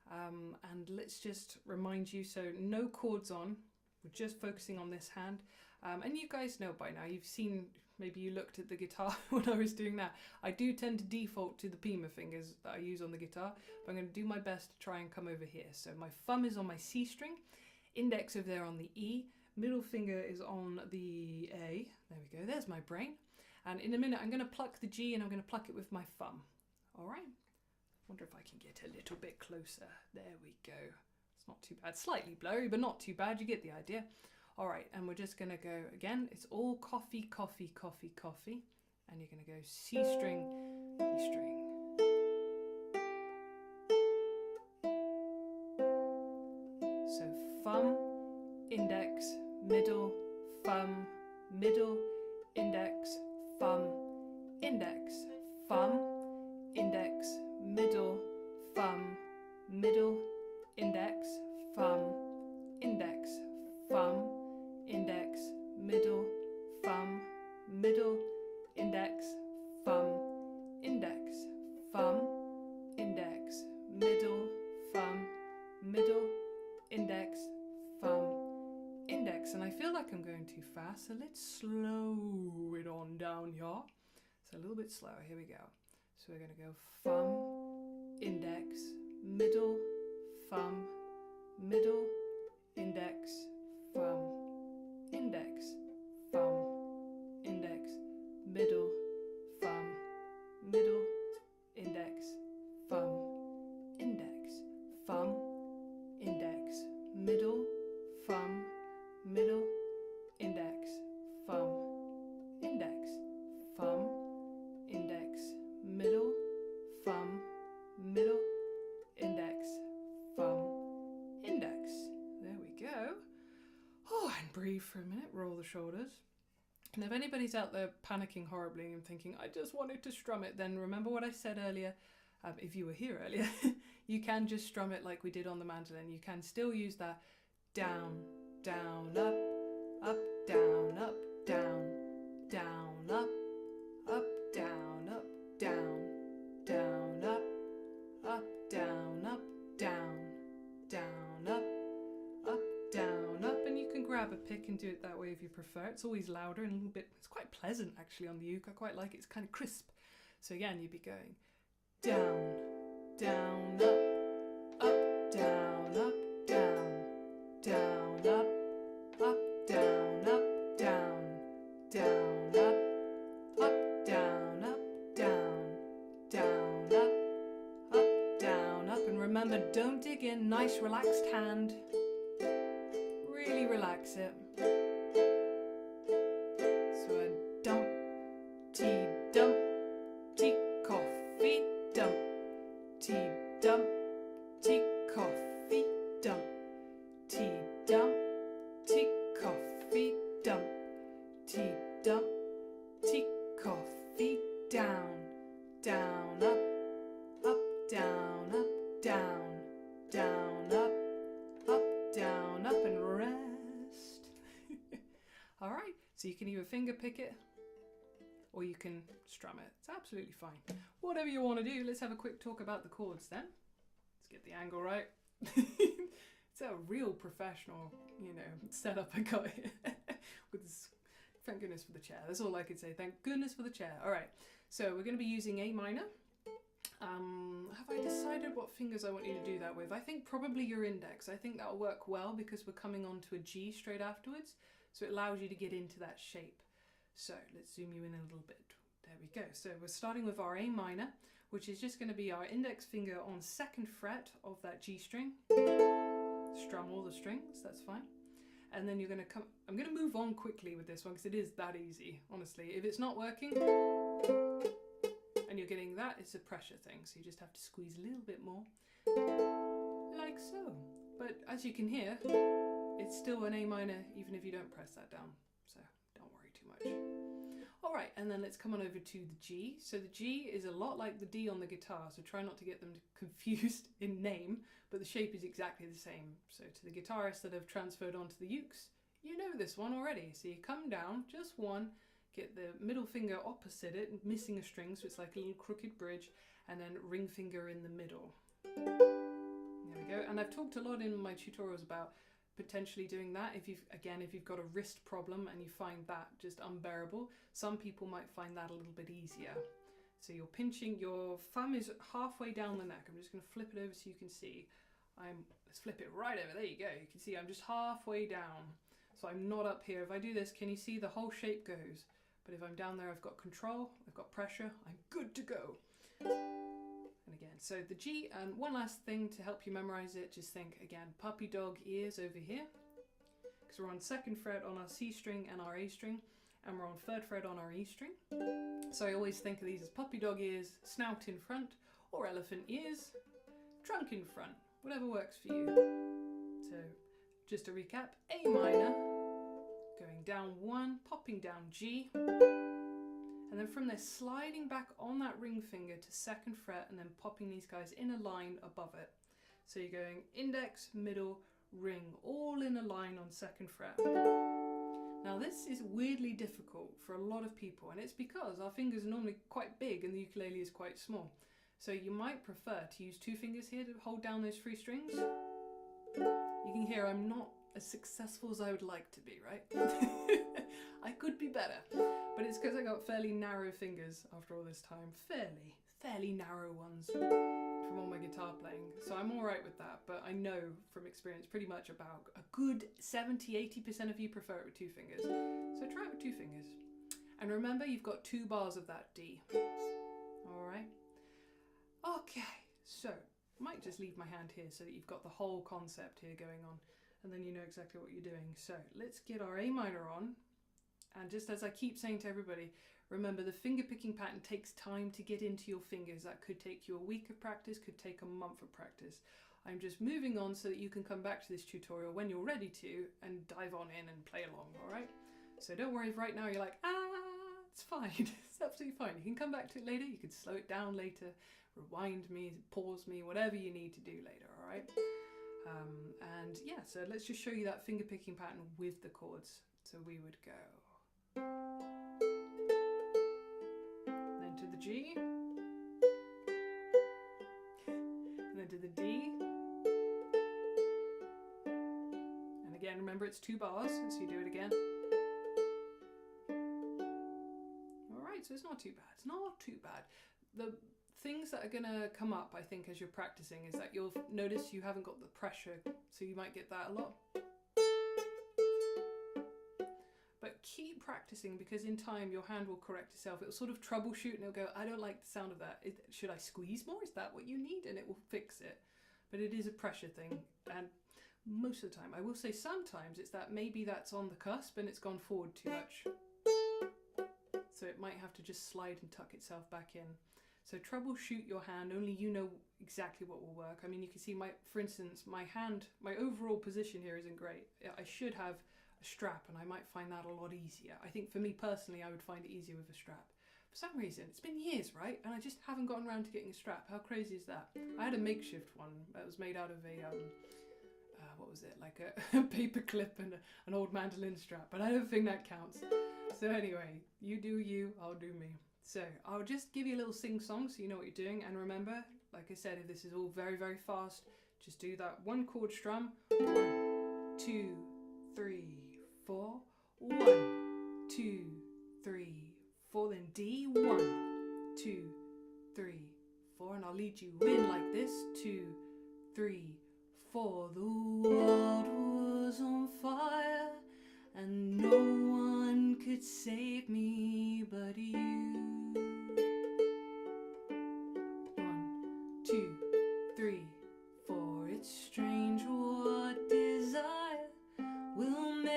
A: And let's just remind you, so no chords on, we're just focusing on this hand. And you guys know by now, you've seen, maybe you looked at the guitar when I was doing that. I do tend to default to the Pima fingers that I use on the guitar, but I'm going to do my best to try and come over here. So my thumb is on my C string, index over there on the E, middle finger is on the A. There we go, there's my brain. And in a minute I'm going to pluck the G and I'm going to pluck it with my thumb. All right, wonder if I can get a little bit closer. There we go. It's not too bad, slightly blurry, but not too bad, you get the idea. All right, and we're just gonna go again. It's all coffee, coffee, coffee, coffee. And you're gonna go C string, E string. So thumb, index, middle, thumb, middle, index, thumb, index, thumb, index, middle, thumb, middle, index, thumb, index, thumb, index, middle, thumb, middle, index, thumb, index, thumb, index, middle, thumb, middle, index, thumb, index. And I feel like I'm going too fast, so let's slow it on down here. So a little bit slower, here we go. So we're going to go thumb, index, middle, thumb, middle, index, thumb, index, thumb, index, middle, thumb, middle, index, thumb, index, thumb, index, middle, thumb, middle, index, thumb, index, thumb, index, middle, thumb, middle, index, thumb, index. There we go. Oh, and breathe for a minute, roll the shoulders. And if anybody's out there panicking horribly and thinking, I just wanted to strum it, then remember what I said earlier. If you were here earlier, you can just strum it like we did on the mandolin. You can still use that down, down, up, up, down, up, down, down, up, up, down, up, down, down, up, up, down, up, down, down, up, up, down, up. And you can grab a pick and do it that way if you prefer. It's always louder and a little bit, it's quite pleasant actually on the uke. I quite like it, it's kind of crisp. So again, you'd be going down, down, up, down, up, down, down, up, down, up, down, down, up, down, up, down, down, up, down, up. And remember, don't dig in, nice relaxed hand. Really relax it. So a dump, tea, dump, tea, coffee, dump, tea, dump, tea, coffee, dump, tea, dump, tea, coffee, dump, tea, dump, tea, coffee, down, down, up, down, up, down, down, up, down, up, and rest. All right, so you can either finger pick it or you can strum it. It's absolutely fine. Whatever you want to do. Let's have a quick talk about the chords then. Let's get the angle right. It's a real professional, setup I got here. With this, thank goodness for the chair. That's all I could say. Thank goodness for the chair. All right, so we're going to be using A minor. Have I decided what fingers I want you to do that with? I think probably your index. I think that'll work well because we're coming on to a G straight afterwards. So it allows you to get into that shape. So let's zoom you in a little bit. There we go. So we're starting with our A minor, which is just going to be our index finger on 2nd fret of that G string. Strum all the strings, that's fine. and then you're going to come, I'm going to move on quickly with this one because it is that easy, honestly. If it's not working and you're getting that, it's a pressure thing, so you just have to squeeze a little bit more, like so. But as you can hear, it's still an A minor even if you don't press that down, so don't worry too much. Alright, and then let's come on over to the G. So the G is a lot like the D on the guitar, so try not to get them confused in name, but the shape is exactly the same. So to the guitarists that have transferred onto the ukes, you know this one already. So you come down, just one, get the middle finger opposite it, missing a string, so it's like a little crooked bridge, and then ring finger in the middle. There we go. And I've talked a lot in my tutorials about potentially doing that if you've got a wrist problem and you find that just unbearable. Some people might find that a little bit easier. So you're pinching, your thumb is halfway down the neck. I'm just going to flip it over so you can see. Let's flip it right over, there you go. You can see I'm just halfway down, so I'm not up here. If I do this, can you see the whole shape goes? But if I'm down there, I've got control, I've got pressure, I'm good to go. And again, so the G, and one last thing to help you memorize it, just think again, puppy dog ears over here, because we're on 2nd fret on our C string and our A string, and we're on 3rd fret on our E string. So I always think of these as puppy dog ears, snout in front, or elephant ears, trunk in front, whatever works for you. So just to recap, A minor, going down 1, popping down G, and then from there sliding back on that ring finger to 2nd fret and then popping these guys in a line above it. So you're going index, middle, ring, all in a line on 2nd fret. Now this is weirdly difficult for a lot of people, and it's because our fingers are normally quite big and the ukulele is quite small. So you might prefer to use 2 fingers here to hold down those 3 strings. You can hear I'm not as successful as I would like to be, right? I could be better, but it's because I got fairly narrow fingers after all this time. Fairly narrow ones from all my guitar playing. So I'm all right with that, but I know from experience pretty much about a good 70–80% of you prefer it with 2 fingers. So try it with 2 fingers. And remember, you've got 2 bars of that D. All right? Okay, so I might just leave my hand here so that you've got the whole concept here going on, and then you know exactly what you're doing. So let's get our A minor on. And just as I keep saying to everybody, remember the finger picking pattern takes time to get into your fingers. That could take you a week of practice, could take a month of practice. I'm just moving on so that you can come back to this tutorial when you're ready to and dive on in and play along, all right? So don't worry if right now you're like, it's fine, it's absolutely fine. You can come back to it later, you can slow it down later, rewind me, pause me, whatever you need to do later, all right? And yeah, so let's just show you that finger picking pattern with the chords. So we would go. Then to the G, and then to the D, and again remember it's 2 bars, so you do it again. Alright, so it's not too bad, it's not too bad. The things that are going to come up, I think, as you're practicing is that you'll notice you haven't got the pressure, so you might get that a lot. But keep practicing, because in time your hand will correct itself. It'll sort of troubleshoot and it'll go, I don't like the sound of that. Should I squeeze more? Is that what you need? And it will fix it. But it is a pressure thing. And most of the time, I will say sometimes it's that maybe that's on the cusp and it's gone forward too much. So it might have to just slide and tuck itself back in. So troubleshoot your hand, only you know exactly what will work. I mean, you can see for instance, my hand, my overall position here isn't great. I should have a strap and I might find that a lot easier. I think for me personally, I would find it easier with a strap. For some reason, it's been years, right? And I just haven't gotten around to getting a strap. How crazy is that? I had a makeshift one that was made out of a, what was it? Like a paper clip and an old mandolin strap, but I don't think that counts. So anyway, you do you, I'll do me. So I'll just give you a little sing-song so you know what you're doing. And remember, like I said, if this is all very, very fast, just do that 1 chord strum. 1, 2, 3, 4. 1, 2, 3, 4. Then D. 1, 2, 3, 4. And I'll lead you in like this. 2, 3, 4. The world was on fire and no one could save me but you. 1, 2, 3, 4. It's strange what desire will make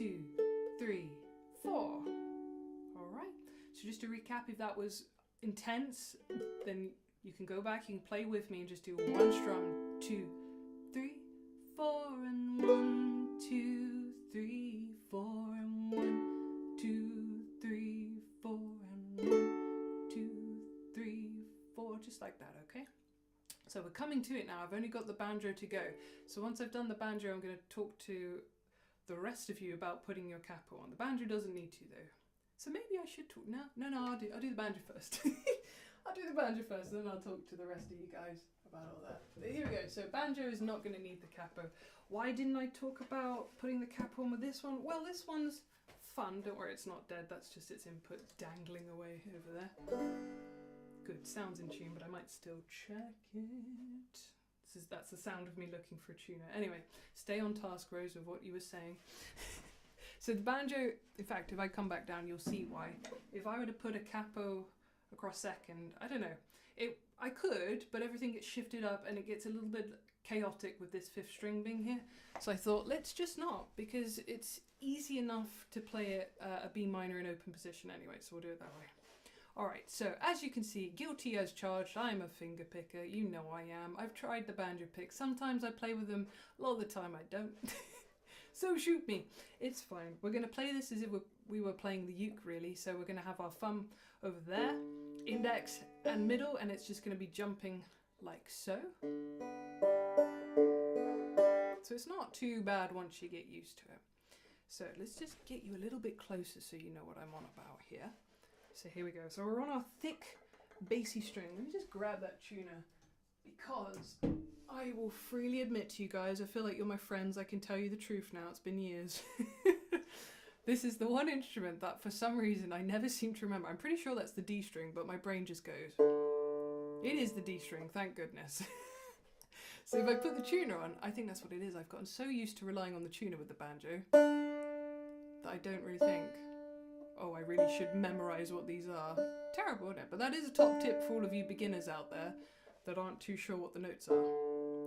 A: 2, 3, 4. All right. So just to recap, if that was intense, then you can go back, you can play with me and just do one strum, 2, 3, 4, and 1, 2, 3, 4, and 1, 2, 3, 4, and 1, 2, 3, 4, just like that, okay? So we're coming to it now. I've only got the banjo to go. So once I've done the banjo, I'm going to talk to the rest of you about putting your capo on. The banjo doesn't need to though. So maybe I should talk now. No, I'll do the banjo first. I'll do the banjo first, and then I'll talk to the rest of you guys about all that. But here we go. So banjo is not going to need the capo. Why didn't I talk about putting the capo on with this one? Well, this one's fun. Don't worry, it's not dead. That's just its input dangling away over there. Good, sounds in tune, but I might still check it. That's the sound of me looking for a tuner. Anyway, stay on task, Rose, with what you were saying. So the banjo, in fact, if I come back down, you'll see why. If I were to put a capo across second, I don't know. I could, but everything gets shifted up and it gets a little bit chaotic with this fifth string being here. So I thought, let's just not, because it's easy enough to play it a B minor in open position anyway, so we'll do it that way. Alright, so as you can see, guilty as charged, I'm a finger picker, you know I am. I've tried the banjo pick, sometimes I play with them, a lot of the time I don't. So shoot me, it's fine. We're going to play this as if we were playing the uke really, so we're going to have our thumb over there, index and middle, and it's just going to be jumping like so. So it's not too bad once you get used to it. So let's just get you a little bit closer so you know what I'm on about here. So here we go. So we're on our thick, bassy string. Let me just grab that tuner because I will freely admit to you guys, I feel like you're my friends. I can tell you the truth now. It's been years. This is the one instrument that for some reason I never seem to remember. I'm pretty sure that's the D string, but my brain just goes. It is the D string, thank goodness. So if I put the tuner on, I think that's what it is. I've gotten so used to relying on the tuner with the banjo that I don't really think, oh, I really should memorize what these are. Terrible, isn't it? But that is a top tip for all of you beginners out there that aren't too sure what the notes are.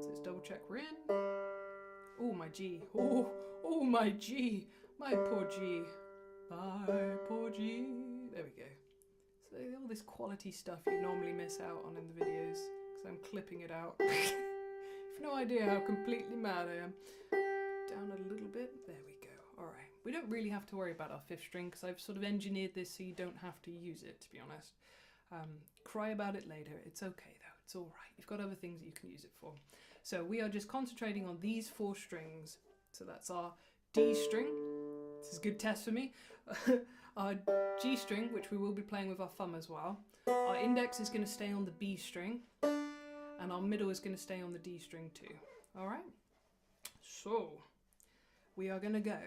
A: So let's double check we're in. Oh, my G. Oh, my G. My poor G. My poor G. There we go. So all this quality stuff you normally miss out on in the videos because I'm clipping it out. You've no idea how completely mad I am. Down a little bit. There we go. All right. We don't really have to worry about our fifth string because I've sort of engineered this so you don't have to use it, to be honest. Cry about it later. It's okay though. It's all right. You've got other things that you can use it for. So we are just concentrating on these four strings. So that's our D string. This is a good test for me. Our G string, which we will be playing with our thumb as well. Our index is going to stay on the B string. And our middle is going to stay on the D string too. All right? So we are going to go.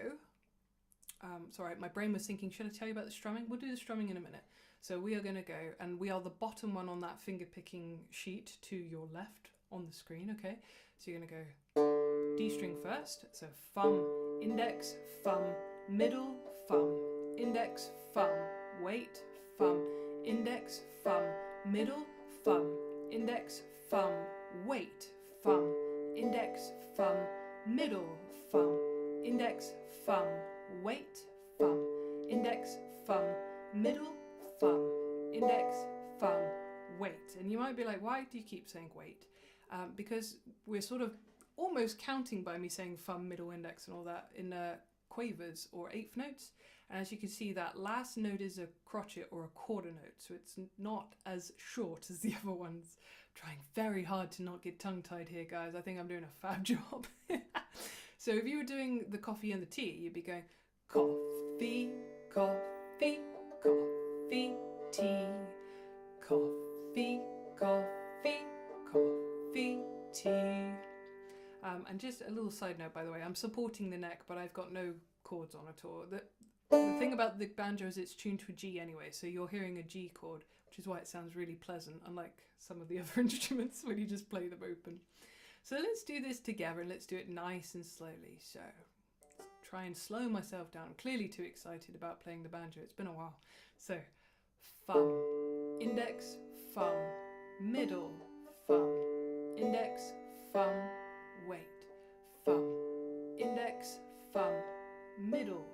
A: Sorry, my brain was thinking, should I tell you about the strumming? We'll do the strumming in a minute. So we are going to go, and we are the bottom one on that finger picking sheet to your left on the screen, okay? So you're going to go D string first. So thumb, index, thumb, middle, thumb, index, thumb, weight, thumb, index, thumb, middle, thumb, index, thumb, weight, thumb, index, thumb, middle, thumb, index, thumb, weight, thumb, index, thumb, middle, thumb, index, thumb, weight. And you might be like, why do you keep saying weight? Because we're sort of almost counting by me saying thumb, middle, index and all that in quavers or eighth notes. And as you can see, that last note is a crotchet or a quarter note, so it's not as short as the other ones. Trying very hard to not get tongue-tied here, guys. I think I'm doing a fab job. So if you were doing the coffee and the tea, you'd be going coffee, coffee, coffee, tea, coffee, coffee, coffee, tea. And just a little side note, by the way, I'm supporting the neck, but I've got no chords on at all. The thing about the banjo is it's tuned to a G anyway, so you're hearing a G chord, which is why it sounds really pleasant, unlike some of the other instruments when you just play them open. So let's do this together, and let's do it nice and slowly. So let's try and slow myself down. I'm clearly too excited about playing the banjo. It's been a while. So thumb, index, thumb, middle, thumb, index, thumb, weight, thumb, index, thumb, middle,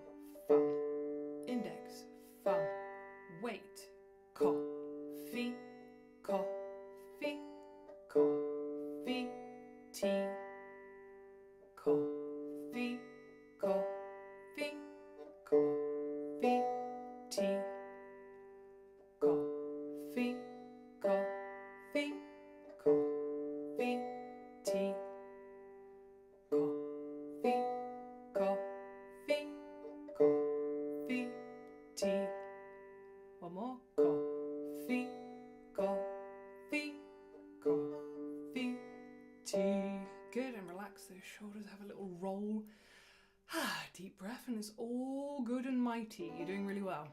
A: coffee, tea, coffee, coffee, coffee, tea, coffee, coffee, coffee, tea. One more. Coffee, coffee, coffee, tea. Good, and relax those shoulders, have a little roll. Deep breath, and it's all good and mighty. You're doing really well.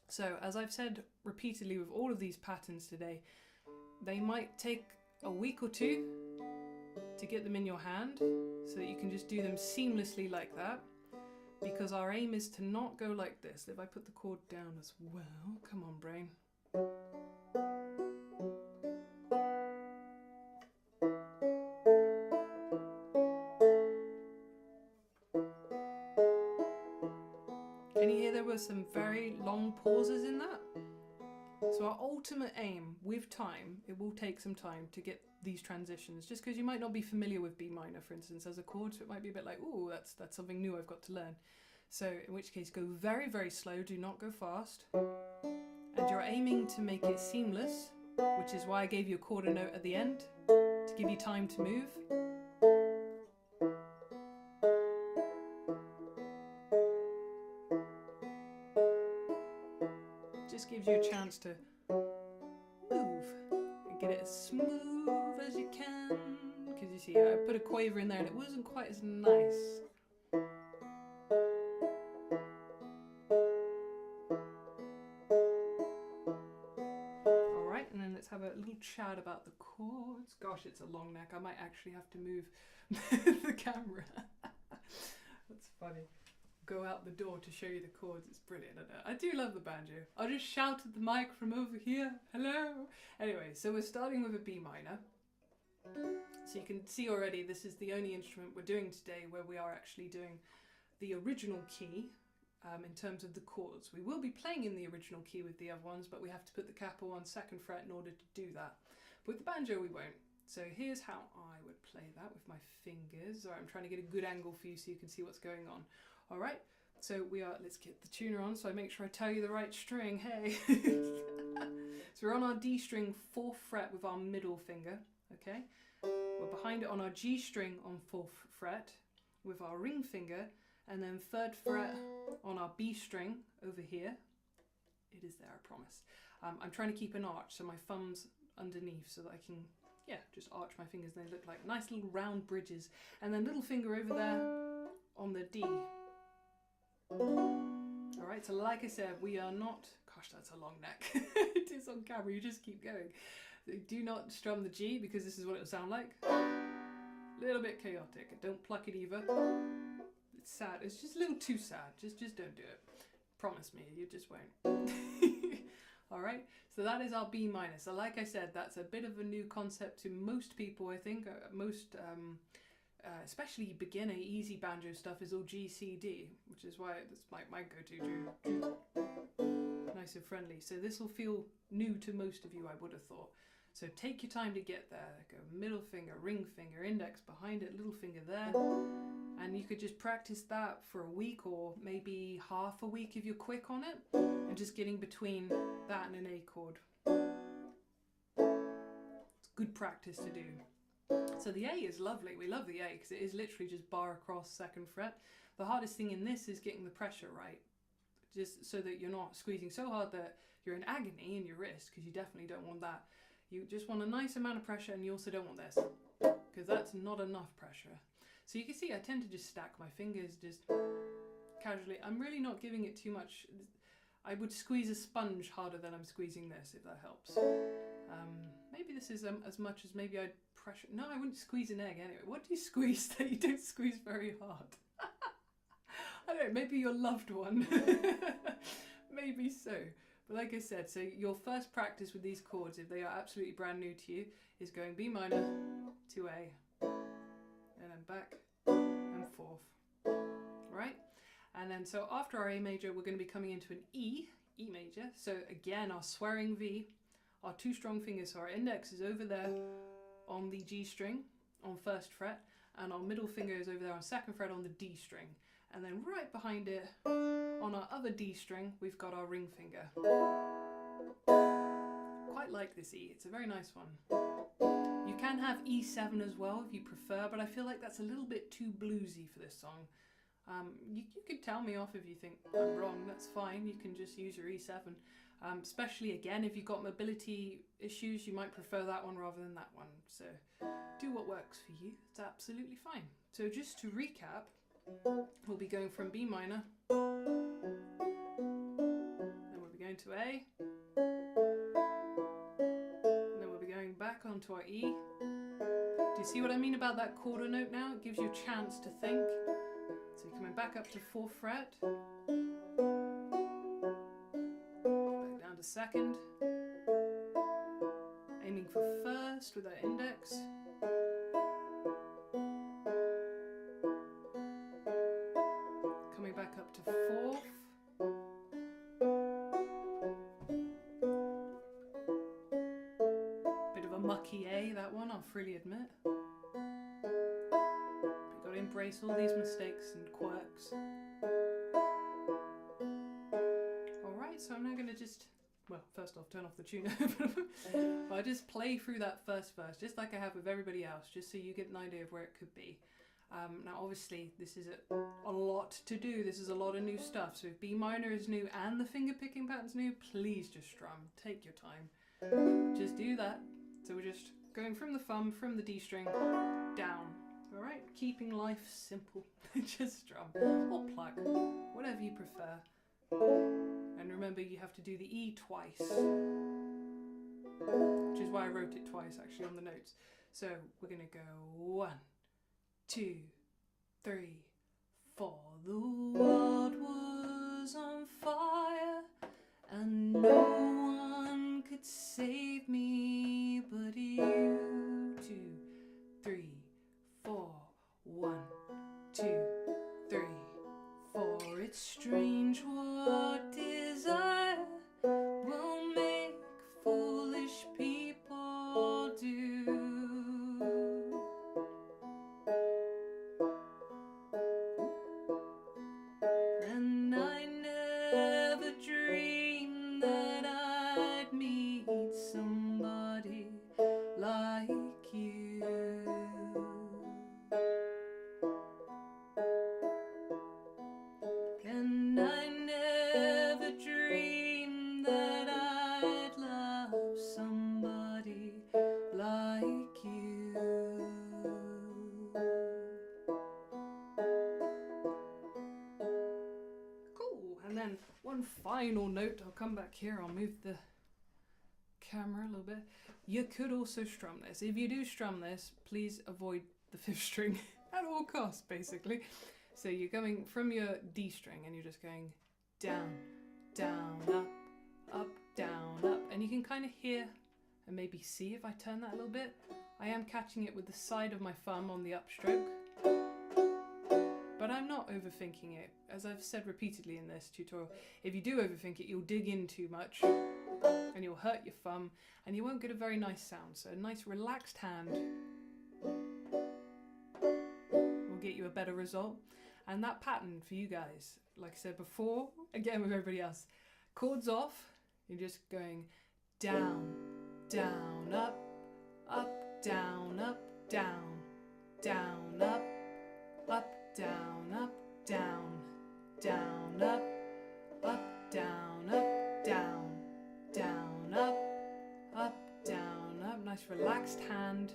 A: So, as I've said repeatedly with all of these patterns today, they might take a week or two to get them in your hand so that you can just do them seamlessly like that, because our aim is to not go like this. If I put the chord down as well, come on brain. Can you hear there were some very long pauses in that? So our ultimate aim with time, it will take some time to get these transitions, just because you might not be familiar with B minor, for instance, as a chord, so it might be a bit like, ooh, that's something new I've got to learn. So in which case, go very, very slow, do not go fast. And you're aiming to make it seamless, which is why I gave you a quarter note at the end, to give you time to move. Just gives you a chance to move and get it as smooth as you can. Because you see, I put a quaver in there and it wasn't quite as nice. Alright, and then let's have a little chat about the chords. Gosh, it's a long neck. I might actually have to move the camera. That's funny. Go out the door to show you the chords. It's brilliant. I do love the banjo. I'll just shout at the mic from over here. Hello. Anyway, so we're starting with a B minor. So you can see already this is the only instrument we're doing today where we are actually doing the original key in terms of the chords. We will be playing in the original key with the other ones, but we have to put the capo on 2nd fret in order to do that. But with the banjo we won't. So here's how I would play that with my fingers. Alright, I'm trying to get a good angle for you so you can see what's going on. Alright, so let's get the tuner on so I make sure I tell you the right string, hey! So we're on our D string 4th fret with our middle finger, okay? We're behind it on our G string on 4th fret with our ring finger, and then 3rd fret on our B string over here. It is there, I promise. I'm trying to keep an arch, so my thumb's underneath so that I can, just arch my fingers and they look like nice little round bridges. And then little finger over there on the D. Alright, so like I said, we are not, gosh, that's a long neck. It is on camera, you just keep going. Do not strum the G because this is what it'll sound like. A little bit chaotic. Don't pluck it either. It's sad. It's just a little too sad. Just don't do it. Promise me, you just won't. Alright, so that is our B minor. So like I said, that's a bit of a new concept to most people, I think. Most especially beginner easy banjo stuff is all G, C, D, which is why that's my go-to. Nice and friendly. So this will feel new to most of you, I would have thought. So take your time to get there. Go middle finger, ring finger, index behind it, little finger there. And you could just practice that for a week or maybe half a week if you're quick on it. And just getting between that and an A chord. It's good practice to do. So the A is lovely. We love the A because it is literally just bar across 2nd fret. The hardest thing in this is getting the pressure right. Just so that you're not squeezing so hard that you're in agony in your wrist, because you definitely don't want that. You just want a nice amount of pressure, and you also don't want this because that's not enough pressure. So you can see I tend to just stack my fingers just casually. I'm really not giving it too much. I would squeeze a sponge harder than I'm squeezing this, if that helps. Maybe this is as much as maybe I'd pressure. No, I wouldn't squeeze an egg anyway. What do you squeeze that you don't squeeze very hard? I don't know, maybe your loved one. Maybe so. But like I said, so your first practice with these chords, if they are absolutely brand new to you, is going B minor to A, and then back and forth, right? And then so after our A major, we're going to be coming into an E major. So again, our swearing V, our 2 strong fingers, so our index is over there on the G string on 1st fret, and our middle finger is over there on 2nd fret on the D string. And then right behind it, on our other D string, we've got our ring finger. Quite like this E, it's a very nice one. You can have E7 as well if you prefer, but I feel like that's a little bit too bluesy for this song. You could tell me off if you think I'm wrong, that's fine, you can just use your E7. Especially again, if you've got mobility issues, you might prefer that one rather than that one. So do what works for you, it's absolutely fine. So just to recap, we'll be going from B minor, then we'll be going to A, and then we'll be going back onto our E. Do you see what I mean about that quarter note now? It gives you a chance to think. So you're coming back up to 4th fret, back down to 2nd, aiming for 1st with our index, coming back up to 4th, bit of a mucky A, that one, I'll freely admit. Embrace all these mistakes and quirks. Alright, so I'm now going to just, well, first off, turn off the tuner. I'll just play through that first verse, just like I have with everybody else, just so you get an idea of where it could be. Now, obviously, this is a lot to do. This is a lot of new stuff. So if B minor is new and the finger picking pattern's new, please just strum. Take your time. Just do that. So we're just going from the thumb, from the D string, down. Alright, keeping life simple. Just strum or pluck, whatever you prefer. And remember, you have to do the E twice, which is why I wrote it twice actually on the notes. So we're going to go 1, 2, 3, 4. The world was on fire and no one could save me but you. 2, 3, 4. 1, 2, 3, 4. It's strange what desire will make foolish people do. And I never dreamed that I'd meet somebody like you. And I never dreamed that I'd love somebody like you. Cool, and then one final note, I'll come back here, I'll move the camera a little bit. You could also strum this. If you do strum this, please avoid the 5th string at all costs, basically. So you're going from your D string and you're just going down, down, up, down, up. And you can kind of hear and maybe see if I turn that a little bit. I am catching it with the side of my thumb on the upstroke. But I'm not overthinking it. As I've said repeatedly in this tutorial, if you do overthink it, you'll dig in too much and you'll hurt your thumb and you won't get a very nice sound. So a nice relaxed hand will get you a better result. And that pattern for you guys, like I said before, again with everybody else, chords off, you're just going down, down, up, down, down, down, up, down, down, down, up, down, down, down, up, down, up. Nice relaxed hand.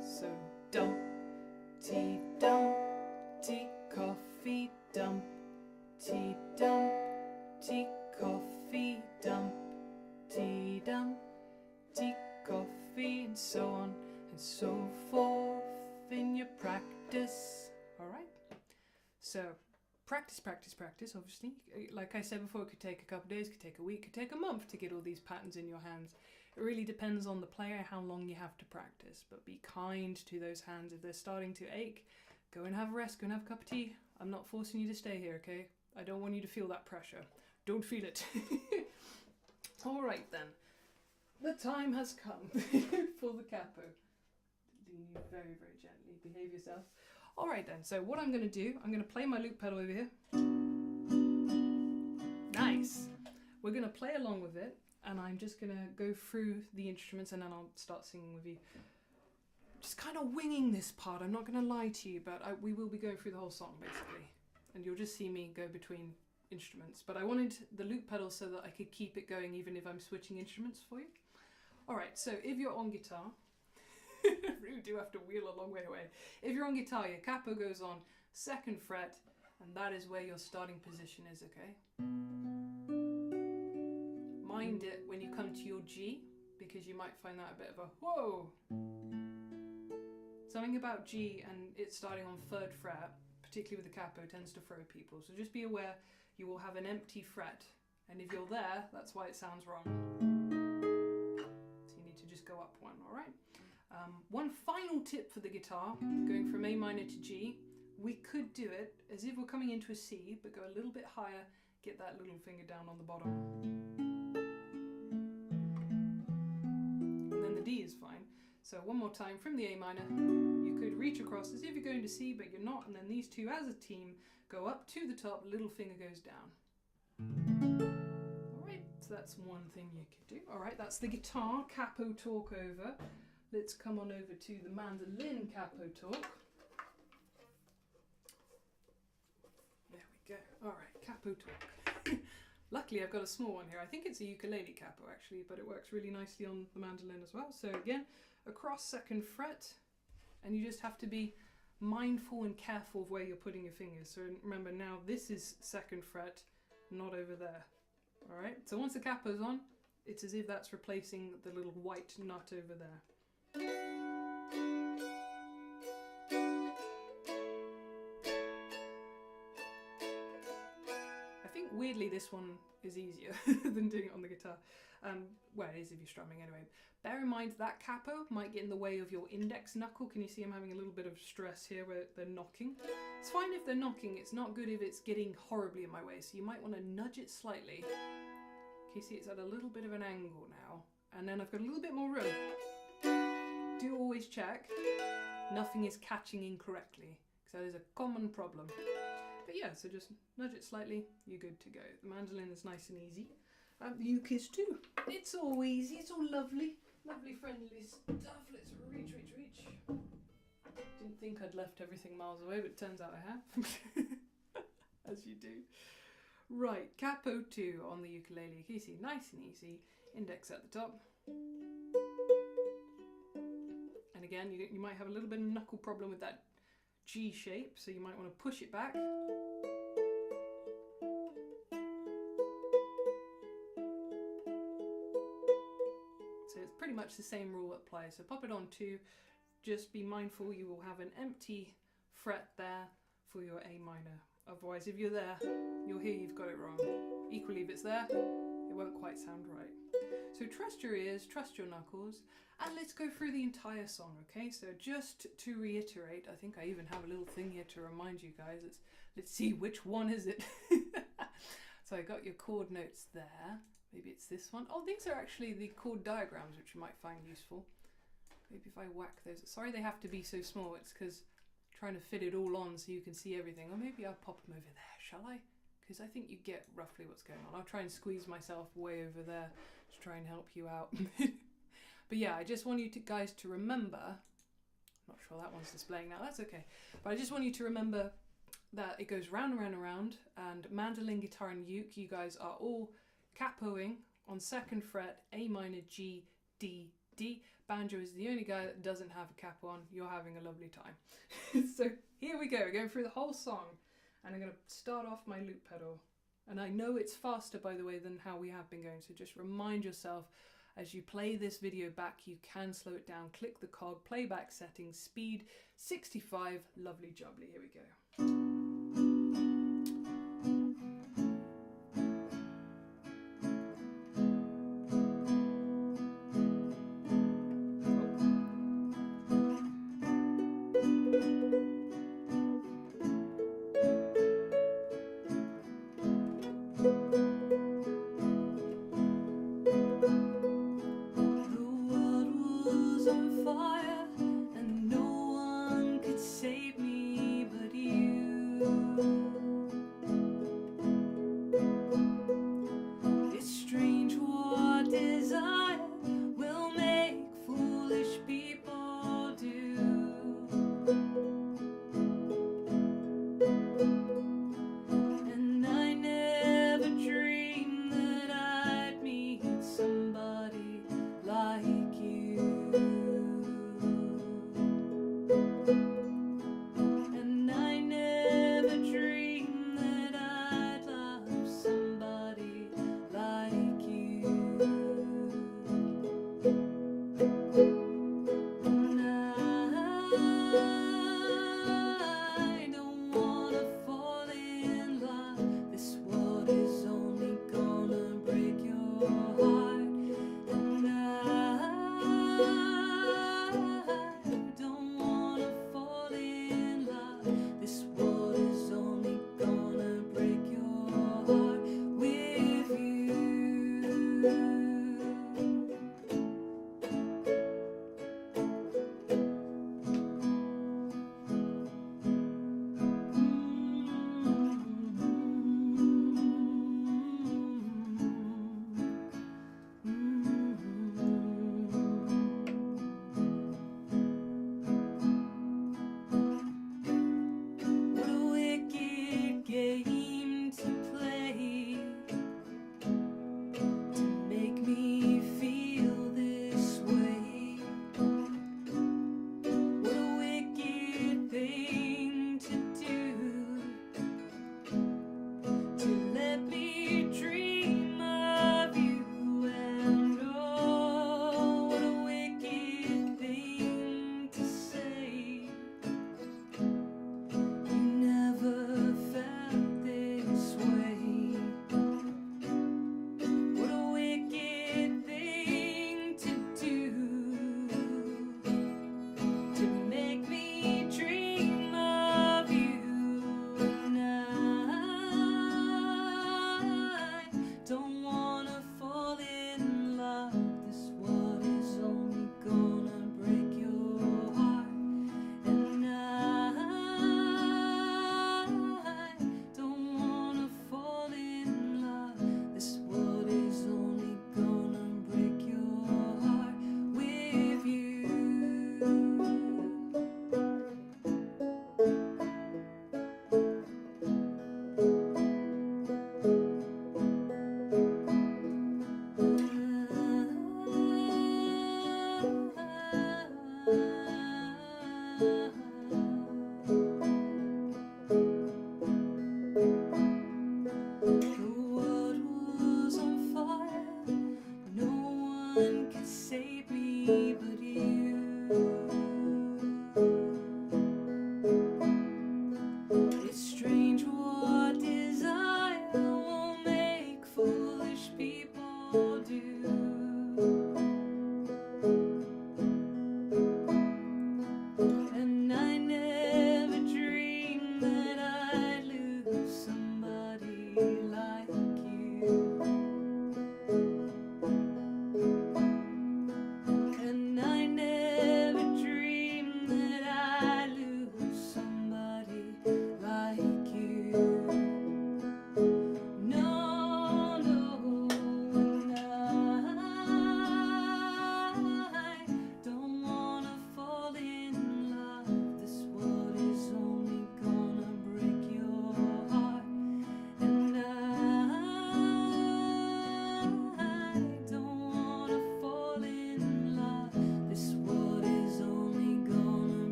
A: So dump, tea, coffee, dump, tea, coffee, dump, tea, coffee, and so on and so forth in your practice. Alright, so practice, obviously. Like I said before, it could take a couple of days, could take a week, could take a month to get all these patterns in your hands. It really depends on the player, how long you have to practice, but be kind to those hands. If they're starting to ache, go and have a rest, go and have a cup of tea. I'm not forcing you to stay here, okay? I don't want you to feel that pressure. Don't feel it. Alright then. the time has come for the capo. Lean you very, very gently. Behave yourself. All right then, so what I'm going to do, I'm going to play my loop pedal over here. Nice. We're going to play along with it, and I'm just going to go through the instruments and then I'll start singing with you. Just kind of winging this part, I'm not going to lie to you, but we will be going through the whole song basically. And you'll just see me go between instruments. But I wanted the loop pedal so that I could keep it going even if I'm switching instruments for you. Alright, so if you're on guitar, I really do have to wheel a long way away. If you're on guitar, your capo goes on 2nd fret, and that is where your starting position is, okay? Mind it when you come to your G, because you might find that a bit of a whoa. Something about G and it starting on 3rd fret, particularly with the capo, tends to throw people. So just be aware you will have an empty fret, and if you're there, that's why it sounds wrong. So you need to just go up one, all right? One final tip for the guitar, going from A minor to G, we could do it as if we're coming into a C, but go a little bit higher, get that little finger down on the bottom. And then the D is fine. So one more time from the A minor, you could reach across as if you're going to C, but you're not, and then these two as a team go up to the top, little finger goes down. Alright, so that's one thing you could do. Alright, that's the guitar capo talk over. Let's come on over to the mandolin capo talk. There we go. Alright, capo talk. Luckily I've got a small one here. I think it's a ukulele capo actually, but it works really nicely on the mandolin as well. So again, across 2nd fret, and you just have to be mindful and careful of where you're putting your fingers. So remember now this is 2nd fret, not over there. Alright, so once the capo's on, it's as if that's replacing the little white nut over there. I think weirdly this one is easier than doing it on the guitar. Well, it is if you're strumming anyway. Bear in mind that capo might get in the way of your index knuckle. Can you see I'm having a little bit of stress here where they're knocking? It's fine if they're knocking, it's not good if it's getting horribly in my way, so you might want to nudge it slightly. Can you see it's at a little bit of an angle now? And then I've got a little bit more room. Do always check nothing is catching incorrectly, because that is a common problem. But yeah, so just nudge it slightly, you're good to go. The mandolin is nice and easy. The uke is too. It's all easy, it's all lovely. Lovely friendly stuff. Let's reach. Didn't think I'd left everything miles away, but it turns out I have. As you do. Right, capo 2 on the ukulele. Can you see? Nice and easy. Index at the top. And again, you might have a little bit of knuckle problem with that G shape, so you might want to push it back. So it's pretty much the same rule applies. So pop it on 2, just be mindful you will have an empty fret there for your A minor. Otherwise, if you're there, you'll hear you've got it wrong. Equally, if it's there, it won't quite sound right. So trust your ears, trust your knuckles, and let's go through the entire song, okay? So just to reiterate, I think I even have a little thing here to remind you guys. Let's see which one is it. So I got your chord notes there. Maybe it's this one. Oh, these are actually the chord diagrams, which you might find useful. Maybe if I whack those. Sorry they have to be so small. It's because I'm trying to fit it all on so you can see everything. Or maybe I'll pop them over there, shall I? Because I think you get roughly what's going on. I'll try and squeeze myself way over there to try and help you out. But yeah, I just want you guys to remember, not sure that one's displaying now, that's okay. But I just want you to remember that it goes round and round and round, and mandolin, guitar and uke, you guys are all capoing on 2nd fret, A minor, G, D, D. Banjo is the only guy that doesn't have a capo on. You're having a lovely time. So here we go, we're going through the whole song, and I'm going to start off my loop pedal. And I know it's faster, by the way, than how we have been going, so just remind yourself as you play this video back, you can slow it down. Click the cog, playback settings, speed 65, lovely jubbly. Here we go.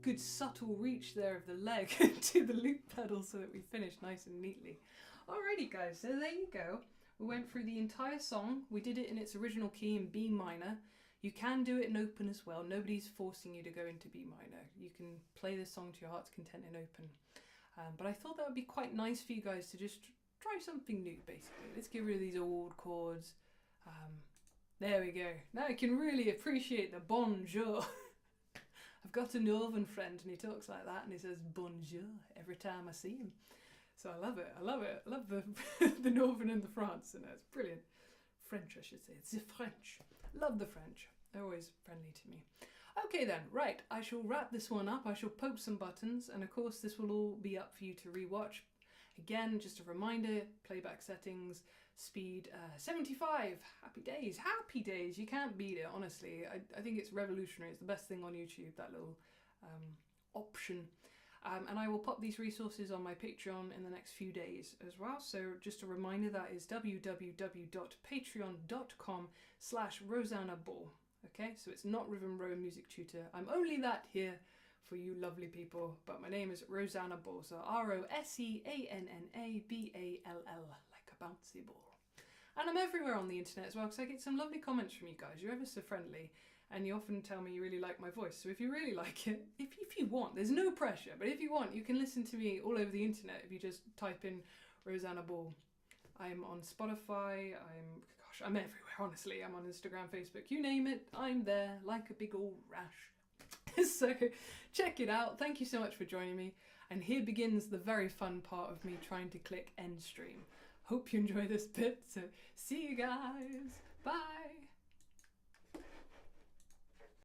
A: good subtle reach there of the leg to the loop pedal so that we finish nice and neatly. Alrighty guys, so there you go. We went through the entire song. We did it in its original key in B minor. You can do it in open as well. Nobody's forcing you to go into B minor. You can play this song to your heart's content in open. But I thought that would be quite nice for you guys to just try something new, basically. Let's get rid of these old chords. There we go. Now I can really appreciate the bonjour. I've got a northern friend and he talks like that and he says bonjour every time I see him. So I love it. I love it. I love the the northern and the France, and it's brilliant. French, I should say. It's the French. Love the French. They're always friendly to me. Okay then, right. I shall wrap this one up. I shall poke some buttons, and of course this will all be up for you to rewatch. Again, just a reminder, playback settings, speed 75. Happy days. Happy days. You can't beat it, honestly. I think it's revolutionary. It's the best thing on YouTube, that little option. And I will pop these resources on my Patreon in the next few days as well. So just a reminder, that is www.patreon.com/Rosanna Ball. Okay, so it's not Rhythm Row Music Tutor. I'm only that here for you lovely people. But my name is Rosanna Ball. So ROSEANNABALL, like a bouncy ball. And I'm everywhere on the internet as well, because I get some lovely comments from you guys. You're ever so friendly. And you often tell me you really like my voice. So if you really like it, if you want, there's no pressure, but if you want, you can listen to me all over the internet if you just type in Rosanna Ball. I'm on Spotify, I'm everywhere, honestly. I'm on Instagram, Facebook, you name it, I'm there like a big old rash. So check it out. Thank you so much for joining me. And here begins the very fun part of me trying to click end stream. Hope you enjoy this bit. So see you guys. Bye.